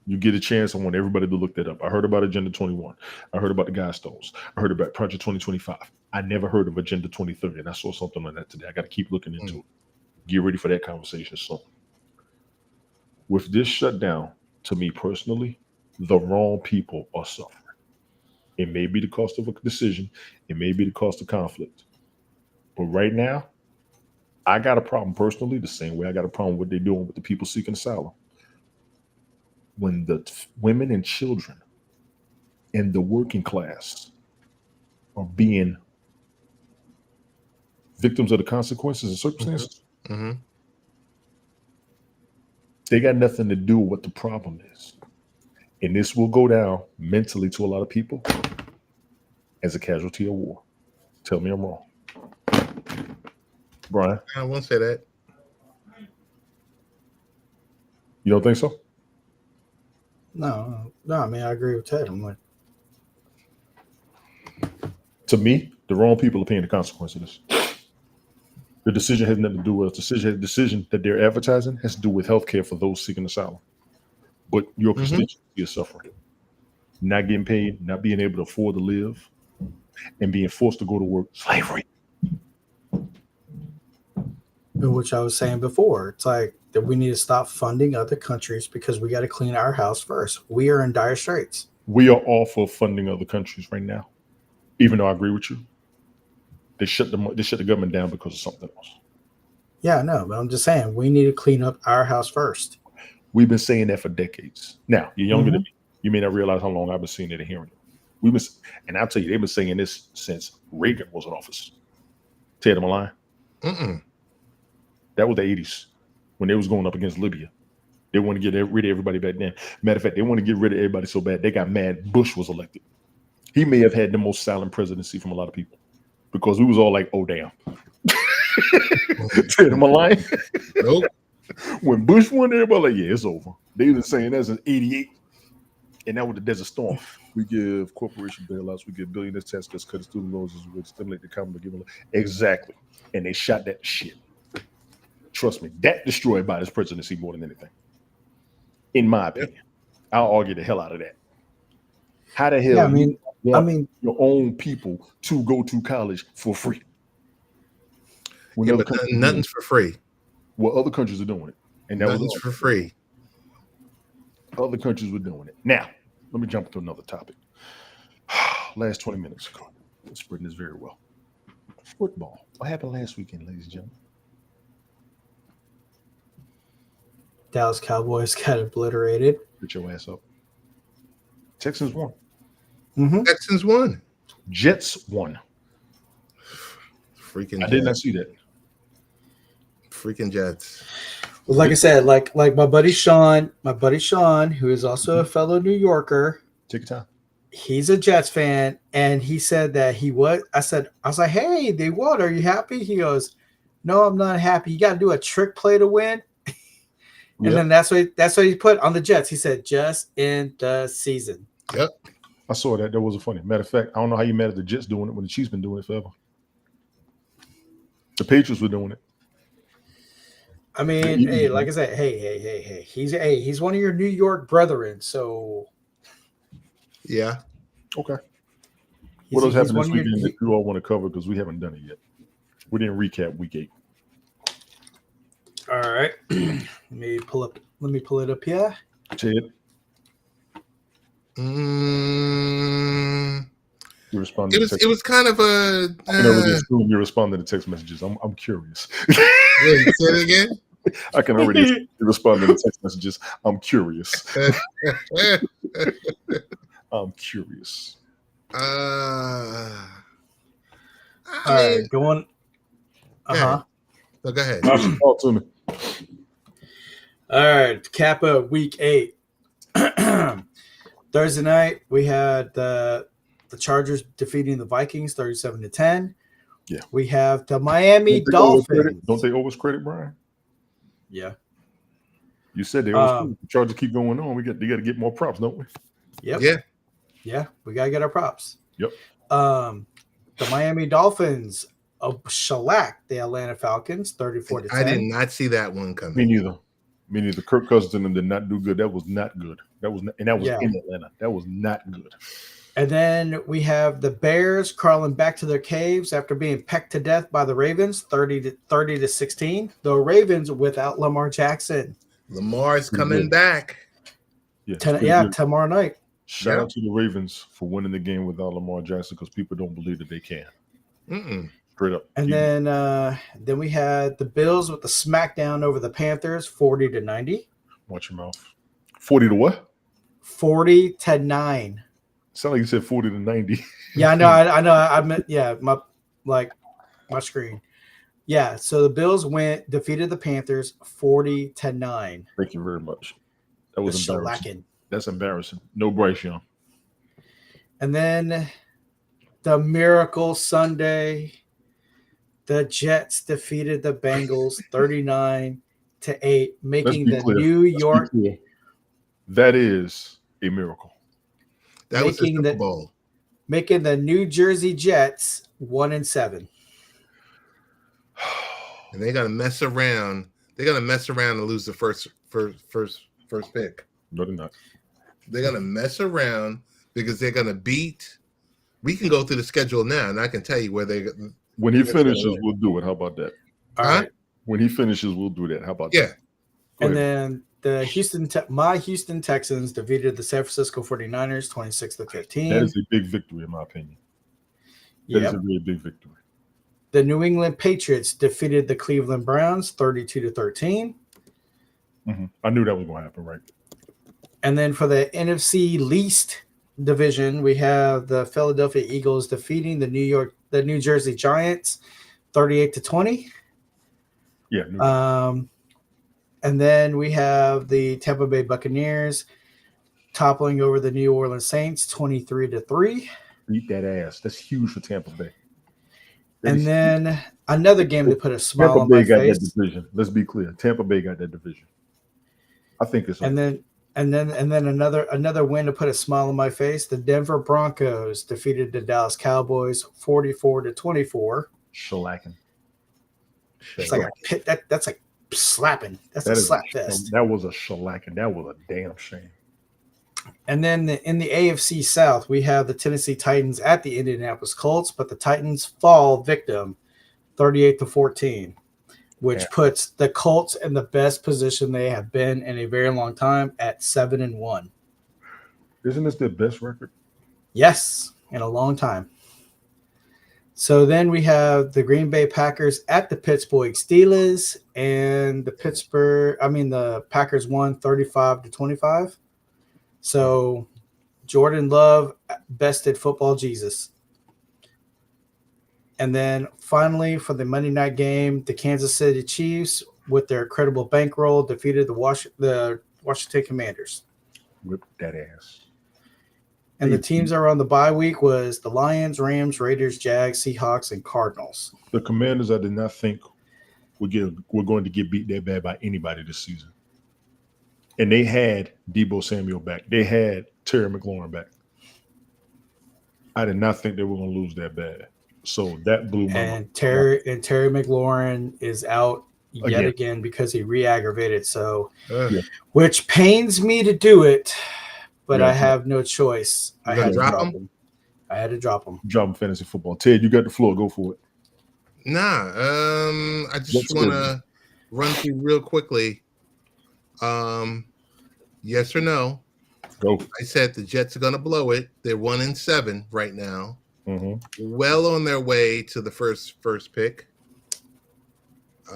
[SPEAKER 2] You get a chance, I want everybody to look that up. I heard about Agenda 21. I heard about the Guidestones. I heard about Project 2025. I never heard of Agenda 2030, and I saw something on that today. I got to keep looking into it. Get ready for that conversation soon. With this shutdown, to me personally, the wrong people are suffering. It may be the cost of a decision. It may be the cost of conflict. But right now, I got a problem personally, the same way I got a problem with what they're doing with the people seeking asylum. When the women and children in the working class are being victims of the consequences and circumstances, they got nothing to do with what the problem is. And this will go down mentally to a lot of people as a casualty of war. Tell me I'm wrong. Brian?
[SPEAKER 3] I won't say that.
[SPEAKER 2] You don't think so?
[SPEAKER 1] No, I mean, I agree with Ted. I'm like,
[SPEAKER 2] to me, the wrong people are paying the consequence of this. The decision has nothing to do with us. The decision that they're advertising has to do with healthcare for those seeking asylum. But your constituency is suffering. not getting paid, not being able to afford to live, and being forced to go to work. Slavery.
[SPEAKER 1] Which I was saying before, it's like that we need to stop funding other countries because we got to clean our house first. We are in dire straits.
[SPEAKER 2] We are all for funding other countries right now, even though I agree with you. They shut the government down because of something else.
[SPEAKER 1] Yeah, no, but I'm just saying we need to clean up our house first.
[SPEAKER 2] We've been saying that for decades. Now, you're younger than me. You may not realize how long I've been saying it and hearing it. And I'll tell you, they've been saying this since Reagan was in office. Tell them a lie. That was the 80s when they was going up against Libya. They want to get rid of everybody back then. Matter of fact, they want to get rid of everybody so bad they got mad Bush was elected. He may have had the most silent presidency from a lot of people because we was all like, oh, damn. Tell them a lie.
[SPEAKER 3] Nope.
[SPEAKER 2] When Bush won, everybody like, yeah, it's over. They been saying that since 88. And that was the Desert Storm. We give corporation bailouts, we give billionaires tax cuts, cut student loans, we stimulate the economy. Exactly. And they shot that shit. Trust me, that destroyed Biden's presidency more than anything. In my opinion. I'll argue the hell out of that. How the hell
[SPEAKER 1] I mean
[SPEAKER 2] your own people to go to college for free?
[SPEAKER 3] When nothing's for free.
[SPEAKER 2] Well, other countries are doing it. And that
[SPEAKER 3] nothing's for free.
[SPEAKER 2] Other countries were doing it. Now, let me jump to another topic. Last 20 minutes ago. We're spreading this very well. Football. What happened last weekend, ladies and gentlemen?
[SPEAKER 1] Dallas Cowboys got obliterated.
[SPEAKER 2] Get your ass up. Texans won.
[SPEAKER 3] Texans won.
[SPEAKER 2] Jets won.
[SPEAKER 3] Freaking
[SPEAKER 2] I did not see that.
[SPEAKER 3] Freaking Jets.
[SPEAKER 1] Well, like I said, like my buddy Sean, who is also a fellow New Yorker.
[SPEAKER 2] Take your time.
[SPEAKER 1] He's a Jets fan, and he said that he was. I was like, hey, they won. Are you happy? He goes, no, I'm not happy. You got to do a trick play to win. And then that's what he put on the Jets. He said, just in the season.
[SPEAKER 3] Yep.
[SPEAKER 2] I saw that. That was funny. Matter of fact, I don't know how you mad at the Jets doing it when the Chiefs been doing it forever. The Patriots were doing it.
[SPEAKER 1] I mean, hey, like I said, hey. He's one of your New York brethren. So,
[SPEAKER 2] yeah. Okay. What else happened this weekend that you all want to cover because we haven't done it yet? We didn't recap week 8.
[SPEAKER 1] All right. Let me pull it up here.
[SPEAKER 2] Ted. You responded.
[SPEAKER 3] It was kind of a.
[SPEAKER 2] I can already assume you're responding to text messages. I'm curious.
[SPEAKER 3] Wait, say it again.
[SPEAKER 2] I can already assume you're responding to text messages. I'm curious. I'm curious.
[SPEAKER 1] All right, go on.
[SPEAKER 3] So go ahead.
[SPEAKER 2] Talk to me.
[SPEAKER 1] All right, cap of week 8. Thursday night, we had the Chargers defeating the Vikings 37-10.
[SPEAKER 2] Yeah.
[SPEAKER 1] We have the Miami Dolphins.
[SPEAKER 2] Don't they owe us credit, Brian?
[SPEAKER 1] Yeah.
[SPEAKER 2] You said they owe us credit. The Chargers keep going on. They got to get more props, don't we?
[SPEAKER 1] Yep.
[SPEAKER 3] Yeah.
[SPEAKER 1] Yeah, we got to get our props.
[SPEAKER 2] Yep.
[SPEAKER 1] The Miami Dolphins shellacked the Atlanta Falcons 34-10.
[SPEAKER 3] I did not see that one coming.
[SPEAKER 2] Me neither. Kirk Cousins and them did not do good. That was not good. That was in Atlanta. That was not good.
[SPEAKER 1] And then we have the Bears crawling back to their caves after being pecked to death by the Ravens 30-16. The Ravens without Lamar Jackson.
[SPEAKER 3] Lamar's coming back.
[SPEAKER 2] Yeah,
[SPEAKER 1] tomorrow night.
[SPEAKER 2] Shout out to the Ravens for winning the game without Lamar Jackson because people don't believe that they can. Straight up.
[SPEAKER 1] And then we had the Bills with the smackdown over the Panthers 40-90.
[SPEAKER 2] Watch your mouth. 40 to what?
[SPEAKER 1] 40-9.
[SPEAKER 2] Sound like you said 40 to 90.
[SPEAKER 1] Yeah, I know. I meant my screen. Yeah, so the Bills defeated the Panthers 40-9.
[SPEAKER 2] Thank you very much. That was embarrassing.
[SPEAKER 1] Shellacking.
[SPEAKER 2] That's embarrassing. No Bryce Young.
[SPEAKER 1] And then the Miracle Sunday, the Jets defeated the Bengals 39-8, making the New York.
[SPEAKER 2] That is a miracle.
[SPEAKER 3] That was the Super Bowl.
[SPEAKER 1] Making the New Jersey Jets 1-7.
[SPEAKER 3] And they're gonna mess around. They're gonna mess around and lose the first pick.
[SPEAKER 2] No, they're not.
[SPEAKER 3] They're gonna mess around because they're going to beat. We can go through the schedule now, and I can tell you where they.
[SPEAKER 2] When he finishes, we'll do it. How about that?
[SPEAKER 1] All right.
[SPEAKER 2] When he finishes, we'll do that. How about that?
[SPEAKER 1] And then the Houston Texans defeated the San Francisco 49ers 26-15.
[SPEAKER 2] That is a big victory, in my opinion. That is a really big victory.
[SPEAKER 1] The New England Patriots defeated the Cleveland Browns 32-13.
[SPEAKER 2] I knew that was going to happen, right?
[SPEAKER 1] And then for the NFC least division, we have the Philadelphia Eagles defeating the New Jersey Giants 38-20.
[SPEAKER 2] Yeah.
[SPEAKER 1] And then we have the Tampa Bay Buccaneers toppling over the New Orleans Saints 23-3.
[SPEAKER 2] Beat that ass. That's huge for Tampa Bay.
[SPEAKER 1] And then another game to put a smile on my face.
[SPEAKER 2] Tampa Bay got that division. Let's be clear. Tampa Bay got that division. I think it's.
[SPEAKER 1] And then another win to put a smile on my face. The Denver Broncos defeated the Dallas Cowboys 44-24.
[SPEAKER 2] Shellacking.
[SPEAKER 1] It's like that's like slapping. That's a slap fest.
[SPEAKER 2] That was a shellacking. That was a damn shame.
[SPEAKER 1] And then in the AFC South, we have the Tennessee Titans at the Indianapolis Colts, but the Titans fall victim 38-14, which puts the Colts in the best position they have been in a very long time at 7-1.
[SPEAKER 2] Isn't this their best record?
[SPEAKER 1] Yes, in a long time. So then we have the Green Bay Packers at the Pittsburgh Steelers, and the Packers won 35-25. So Jordan Love bested football Jesus. And then finally for the Monday night game, the Kansas City Chiefs, with their incredible bankroll, defeated the Washington Commanders.
[SPEAKER 2] Whip that ass.
[SPEAKER 1] And the teams that were on the bye week was the Lions, Rams, Raiders, Jags, Seahawks, and Cardinals.
[SPEAKER 2] The Commanders, I did not think were going to get beat that bad by anybody this season. And they had Deebo Samuel back. They had Terry McLaurin back. I did not think they were going to lose that bad. So that blew my mind.
[SPEAKER 1] Terry McLaurin is out yet again because he re-aggravated. So, which pains me to do it, but I have no choice. I had to drop him. I had to drop him.
[SPEAKER 2] Drop him fantasy football. Ted, you got the floor. Go for it.
[SPEAKER 3] Nah, I just want to run through real quickly. Yes or no?
[SPEAKER 2] Go.
[SPEAKER 3] I said the Jets are going to blow it. They're 1-7 right now.
[SPEAKER 2] Mm-hmm.
[SPEAKER 3] Well on their way to the first pick. They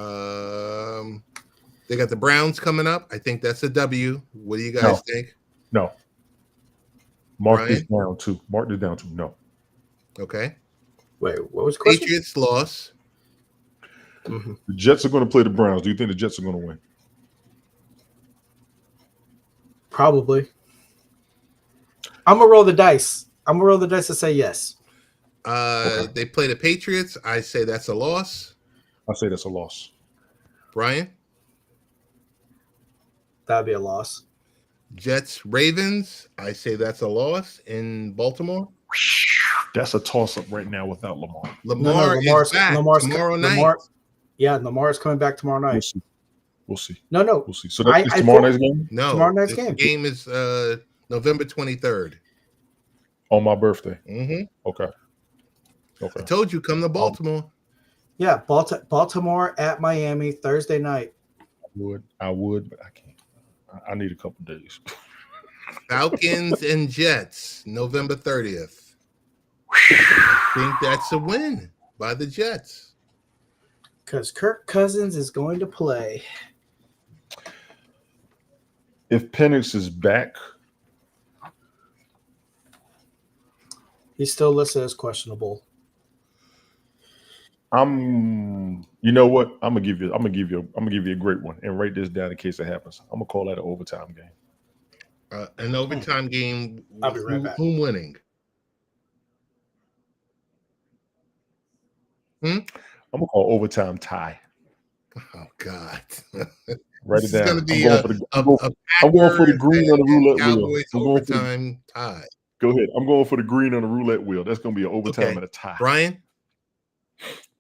[SPEAKER 3] got the Browns coming up. I think that's a W. What do you guys think?
[SPEAKER 2] No. Mark this down too. No.
[SPEAKER 3] Okay.
[SPEAKER 1] Wait, what was the question?
[SPEAKER 3] Patriots loss.
[SPEAKER 2] Mm-hmm. The Jets are going to play the Browns. Do you think the Jets are going to win?
[SPEAKER 1] Probably. I'm going to roll the dice. To say yes.
[SPEAKER 3] They play the Patriots. I say that's a loss.
[SPEAKER 2] I say that's a loss.
[SPEAKER 3] Brian?
[SPEAKER 1] That'd be a loss.
[SPEAKER 3] Jets, Ravens. I say that's a loss in Baltimore.
[SPEAKER 2] That's a toss-up right now without Lamar.
[SPEAKER 3] Lamar's back tomorrow night.
[SPEAKER 1] Lamar's coming back tomorrow night.
[SPEAKER 2] We'll see.
[SPEAKER 1] No.
[SPEAKER 2] We'll see. So that's tomorrow night's game?
[SPEAKER 3] No.
[SPEAKER 1] Tomorrow night's game.
[SPEAKER 3] The game is November 23rd.
[SPEAKER 2] On my birthday.
[SPEAKER 3] Mm-hmm.
[SPEAKER 2] Okay.
[SPEAKER 3] I told you, come to Baltimore.
[SPEAKER 1] Yeah, Baltimore at Miami Thursday night.
[SPEAKER 2] I would, but I can't. I need a couple days.
[SPEAKER 3] Falcons and Jets, November 30th. I think that's a win by the Jets.
[SPEAKER 1] Because Kirk Cousins is going to play.
[SPEAKER 2] If Penix is back,
[SPEAKER 1] he's still listed as questionable.
[SPEAKER 2] You know what? I'm gonna give you a great one and write this down in case it happens. I'm gonna call that an overtime game.
[SPEAKER 3] An overtime game.
[SPEAKER 1] I'll be right back.
[SPEAKER 3] Who's winning?
[SPEAKER 2] I'm gonna call overtime tie.
[SPEAKER 3] Oh God!
[SPEAKER 2] Write it down.
[SPEAKER 3] It's gonna be
[SPEAKER 2] I'm going for the green on the roulette
[SPEAKER 3] Cowboys
[SPEAKER 2] wheel.
[SPEAKER 3] Overtime tie.
[SPEAKER 2] Go ahead. I'm going for the green on the roulette wheel. That's gonna be an overtime and a tie.
[SPEAKER 3] Brian?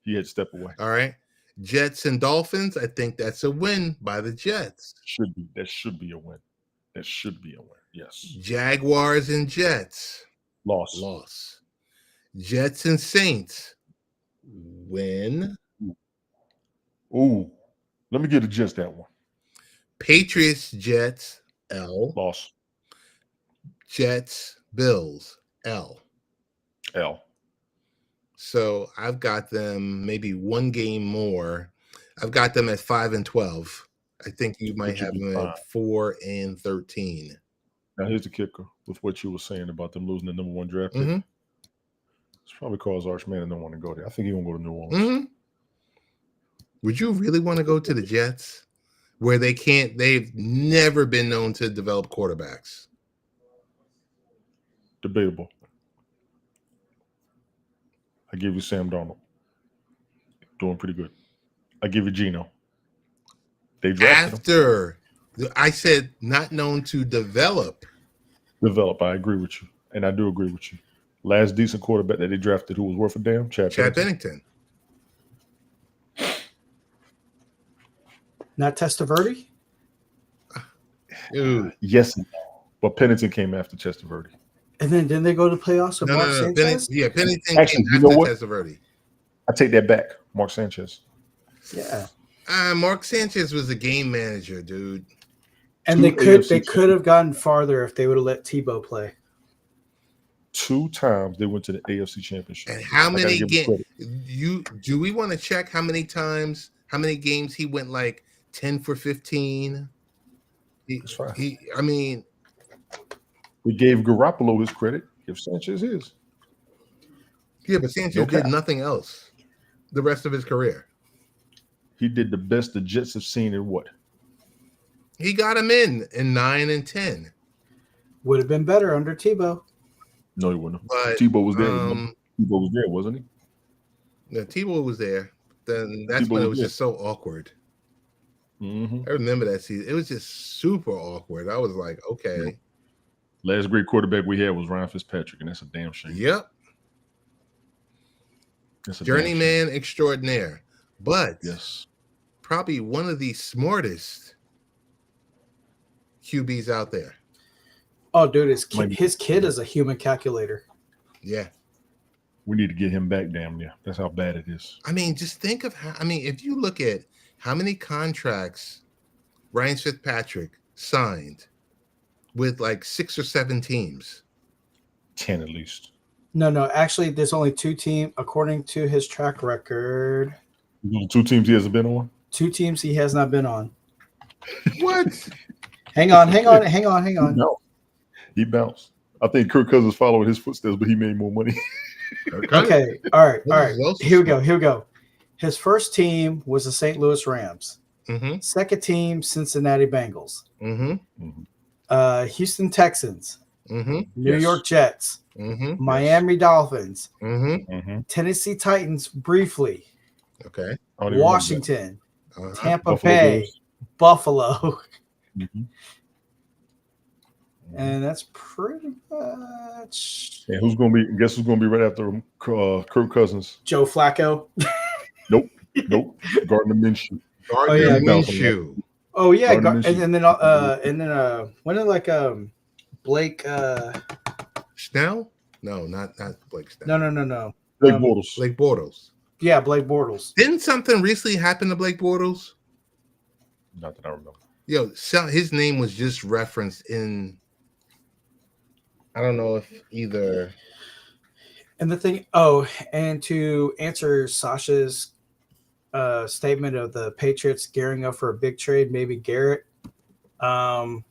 [SPEAKER 2] He had to step away.
[SPEAKER 3] All right. Jets and Dolphins. I think that's a win by the Jets.
[SPEAKER 2] That should be a win. Yes.
[SPEAKER 3] Jaguars and Jets. Loss. Jets and Saints. Win.
[SPEAKER 2] Ooh, let me get the Jets that one.
[SPEAKER 3] Patriots, Jets, L.
[SPEAKER 2] Loss.
[SPEAKER 3] Jets, Bills, L. So I've got them maybe one game more. I've got them at 5-12. I think you might have them at 4-13.
[SPEAKER 2] Now here's the kicker with what you were saying about them losing the number one draft pick. It's probably because Arch Manning don't want to go there. I think he won't go to New Orleans.
[SPEAKER 3] Would you really want to go to the Jets where they've never been known to develop quarterbacks?
[SPEAKER 2] Debatable. I give you Sam Darnold. Doing pretty good. I give you Geno. They drafted him.
[SPEAKER 3] I said not known to develop.
[SPEAKER 2] I agree with you. And I do agree with you. Last decent quarterback that they drafted who was worth a damn, Chad
[SPEAKER 3] Pennington.
[SPEAKER 1] Not Testaverde?
[SPEAKER 2] Yes, but Pennington came after Testaverde.
[SPEAKER 1] And then didn't they go to playoffs with Mark Sanchez?
[SPEAKER 3] Pennington
[SPEAKER 2] Actually,
[SPEAKER 3] came
[SPEAKER 2] you know
[SPEAKER 3] after
[SPEAKER 2] what?
[SPEAKER 3] Testaverde.
[SPEAKER 2] I take that back. Mark Sanchez.
[SPEAKER 1] Yeah.
[SPEAKER 3] Mark Sanchez was a game manager, dude.
[SPEAKER 1] And they could have gotten farther if they would have let Tebow play.
[SPEAKER 2] 2 times they went to the AFC Championship.
[SPEAKER 3] And how many games? Do we want to check how many games he went like 10 for 15?
[SPEAKER 2] That's fine.
[SPEAKER 3] We
[SPEAKER 2] gave Garoppolo his credit. Give Sanchez his.
[SPEAKER 3] Yeah, but Sanchez did nothing else the rest of his career.
[SPEAKER 2] He did the best the Jets have seen in what?
[SPEAKER 3] He got him in 9 and 10.
[SPEAKER 1] Would have been better under Tebow.
[SPEAKER 2] No, he wouldn't.
[SPEAKER 3] But
[SPEAKER 2] Tebow was there. Tebow was there, wasn't he?
[SPEAKER 3] No, Tebow was there. Then that's when it was just so awkward. I remember that season. It was just super awkward. I was like, okay.
[SPEAKER 2] Last great quarterback we had was Ryan Fitzpatrick, and that's a damn shame.
[SPEAKER 3] Yep. Journeyman extraordinaire. But probably one of the smartest QBs out there.
[SPEAKER 1] Oh, dude, his kid is a human calculator.
[SPEAKER 3] Yeah.
[SPEAKER 2] We need to get him back, damn near. That's how bad it is.
[SPEAKER 3] Just think of if you look at how many contracts Ryan Fitzpatrick signed with like 6 or 7 teams.
[SPEAKER 2] 10 at least.
[SPEAKER 1] No. Actually, there's only 2 teams, according to his track record.
[SPEAKER 2] 2 teams he hasn't been on?
[SPEAKER 1] 2 teams he has not been on.
[SPEAKER 3] What?
[SPEAKER 1] Hang on.
[SPEAKER 2] No. He bounced. I think Kirk Cousins followed his footsteps, but he made more money.
[SPEAKER 1] Okay. All right. Here we go. His first team was the St. Louis Rams. Second team, Cincinnati Bengals. Houston Texans. New York Jets. Miami Dolphins. Tennessee Titans briefly.
[SPEAKER 3] Okay.
[SPEAKER 1] Washington. Tampa Bay. Buffalo. And that's pretty much.
[SPEAKER 2] And guess who's gonna be right after Kirk Cousins?
[SPEAKER 1] Joe Flacco.
[SPEAKER 2] Nope. Gardner Minshew.
[SPEAKER 3] Minshew.
[SPEAKER 1] Oh yeah, and then when did Blake
[SPEAKER 3] Snell? No, not Blake Snell.
[SPEAKER 1] No.
[SPEAKER 2] Blake
[SPEAKER 3] Bortles.
[SPEAKER 1] Yeah, Blake Bortles.
[SPEAKER 3] Didn't something recently happen to Blake Bortles?
[SPEAKER 2] Not that I remember.
[SPEAKER 3] His name was just referenced in. I don't know if either.
[SPEAKER 1] And the thing, and to answer Sasha's statement of the Patriots gearing up for a big trade, maybe Garrett.
[SPEAKER 2] I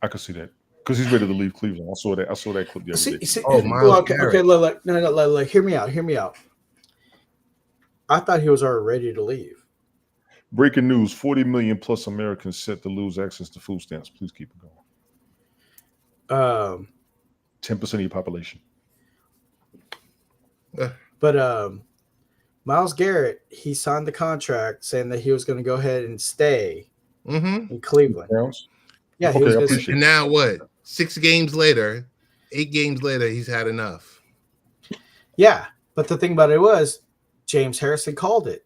[SPEAKER 2] could see that because he's ready to leave Cleveland. I saw that clip the other day.
[SPEAKER 1] Okay, look, hear me out. I thought he was already ready to leave.
[SPEAKER 2] Breaking news: 40 million plus Americans set to lose access to food stamps. Please keep it going. 10% of your population.
[SPEAKER 1] But Myles Garrett, he signed the contract saying that he was going to go ahead and stay in Cleveland. Yeah,
[SPEAKER 3] and now what? 6 games later, 8 games later, he's had enough.
[SPEAKER 1] Yeah, but the thing about it was, James Harrison called it.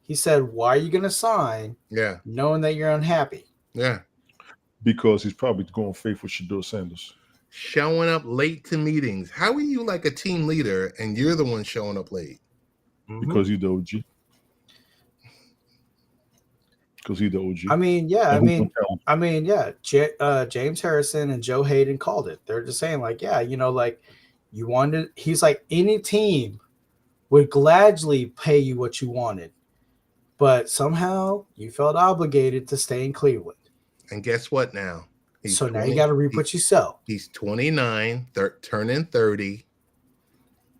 [SPEAKER 1] He said, "Why are you going to sign?
[SPEAKER 3] Yeah,
[SPEAKER 1] knowing that you're unhappy."
[SPEAKER 3] Yeah.
[SPEAKER 2] Because he's probably going faith with Shedeur Sanders.
[SPEAKER 3] showing up late to meetings. How are you like a team leader and you're the one showing up late?
[SPEAKER 2] Because he's the OG. Because he's the OG.
[SPEAKER 1] I mean, yeah. James Harrison and Joe Hayden called it. They're just saying, like, yeah, like you wanted. He's like, any team would gladly pay you what you wanted, but somehow you felt obligated to stay in Cleveland.
[SPEAKER 3] And guess what? Now,
[SPEAKER 1] now you got to reap what you sow.
[SPEAKER 3] He's 29, turning 30,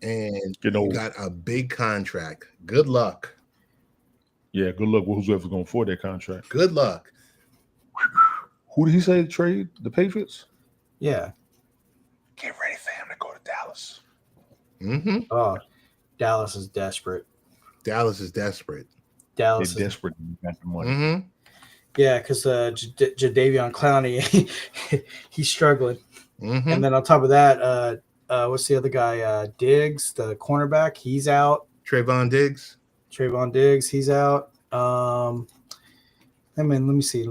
[SPEAKER 3] and you got a big contract. Good luck.
[SPEAKER 2] Yeah, good luck with whoever's going to afford that contract.
[SPEAKER 3] Good luck.
[SPEAKER 2] Who did he say to trade? The Patriots?
[SPEAKER 1] Yeah.
[SPEAKER 2] Get ready for him to go to Dallas.
[SPEAKER 3] Mm-hmm.
[SPEAKER 1] Oh, Dallas is desperate.
[SPEAKER 2] They're desperate. Got the money.
[SPEAKER 3] Mm-hmm.
[SPEAKER 1] Yeah, because Jadeveon Clowney, he's struggling.
[SPEAKER 3] Mm-hmm.
[SPEAKER 1] And then on top of that, what's the other guy? Diggs, the cornerback, he's out.
[SPEAKER 3] Trayvon Diggs,
[SPEAKER 1] he's out. Let me see.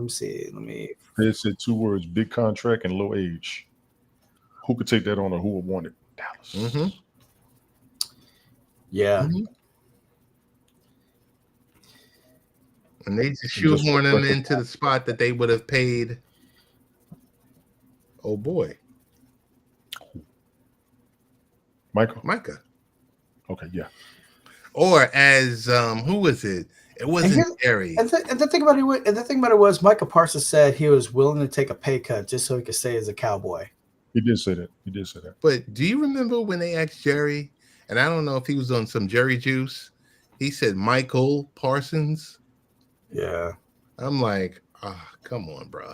[SPEAKER 2] They said 2 words: big contract and low age. Who could take that on, or who would want it? Dallas.
[SPEAKER 3] Mm-hmm.
[SPEAKER 1] Yeah.
[SPEAKER 3] Mm-hmm. And they just shoehorn him into the spot that they would have paid. Oh boy, Micah.
[SPEAKER 2] Okay, yeah.
[SPEAKER 3] Or as who was it? It wasn't Jerry.
[SPEAKER 1] And the thing about it was Micah Parsons said he was willing to take a pay cut just so he could stay as a Cowboy.
[SPEAKER 2] He did say that.
[SPEAKER 3] But do you remember when they asked Jerry? And I don't know if he was on some Jerry juice. He said Michael Parsons.
[SPEAKER 1] Yeah.
[SPEAKER 3] I'm like, come on, bro.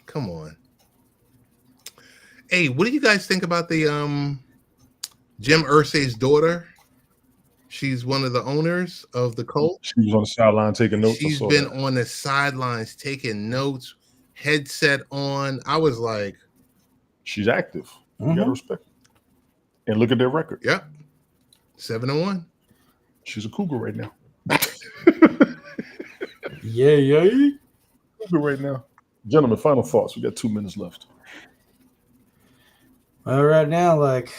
[SPEAKER 3] Come on. Hey, what do you guys think about the Jim Irsay's daughter? She's one of the owners of the Colts.
[SPEAKER 2] She was on the sideline taking notes.
[SPEAKER 3] She's been on the sidelines taking notes, headset on. I was like,
[SPEAKER 2] she's active. You gotta respect it. And look at their record.
[SPEAKER 3] Yep. 7-1.
[SPEAKER 2] She's a Cougar right now.
[SPEAKER 1] Yeah.
[SPEAKER 2] Cougar right now. Gentlemen, final thoughts. We got 2 minutes left.
[SPEAKER 1] Well, right now, like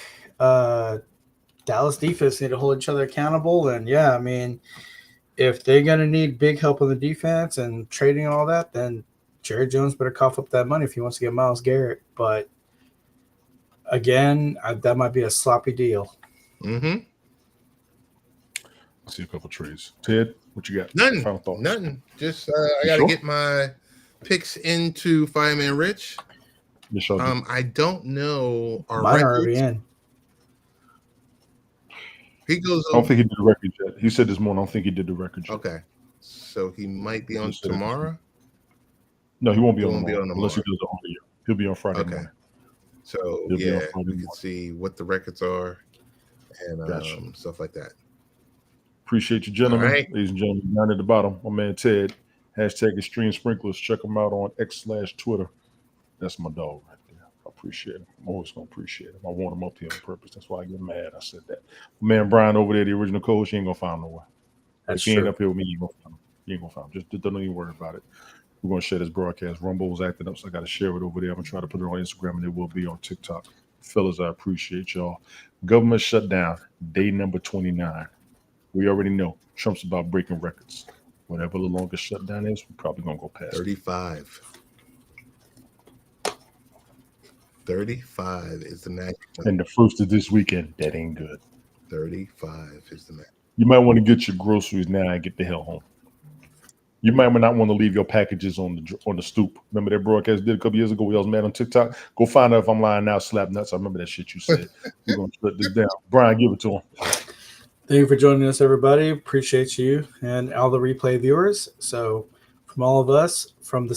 [SPEAKER 1] Dallas defense need to hold each other accountable. And yeah, I mean, if they're gonna need big help on the defense and trading and all that, then Jerry Jones better cough up that money if he wants to get Myles Garrett. But again, that might be a sloppy deal.
[SPEAKER 3] Mm-hmm.
[SPEAKER 2] I see a couple trades. Ted, what you got?
[SPEAKER 3] Nothing.
[SPEAKER 2] Final thoughts.
[SPEAKER 3] Nothing. Just I got to get my picks into Fireman Rich. I don't know our
[SPEAKER 1] Mine
[SPEAKER 3] records.
[SPEAKER 1] are already in.
[SPEAKER 2] He goes. I don't think he did the record yet. He said this morning. I don't think he did the record yet.
[SPEAKER 3] Okay, so he might be on tomorrow.
[SPEAKER 2] No, he won't be on tomorrow unless he does the whole year. He'll be on Friday morning.
[SPEAKER 3] So we can see what the records are and stuff like that.
[SPEAKER 2] Appreciate you, gentlemen. Right. Ladies and gentlemen, down at the bottom, my man Ted, #Extreme Sprinklers. Check him out on X/Twitter. That's my dog right there. I appreciate him. I'm always going to appreciate him. I want him up here on purpose. That's why I get mad. I said that. My man Brian over there, the original coach, he ain't going to find him nowhere. If he ain't up here with me, you ain't going to find him. You ain't going to find him. Just don't even worry about it. We're going to share this broadcast. Rumble was acting up, so I got to share it over there. I'm going to try to put it on Instagram, and it will be on TikTok. Fellas, I appreciate y'all. Government shutdown, day number 29. We already know Trump's about breaking records. Whatever the longest shutdown is, we're probably going to go past
[SPEAKER 3] 35. 35 is the max.
[SPEAKER 2] And the first of this weekend, that ain't good.
[SPEAKER 3] 35 is the max.
[SPEAKER 2] You might want to get your groceries now and get the hell home. You might not want to leave your packages on the stoop. Remember that broadcast did a couple years ago where I was mad on TikTok? Go find out if I'm lying now, slap nuts. I remember that shit you said. We're going to shut this down. Brian, give it to him.
[SPEAKER 1] Thank you for joining us, everybody. Appreciate you and all the replay viewers. So from all of us, from the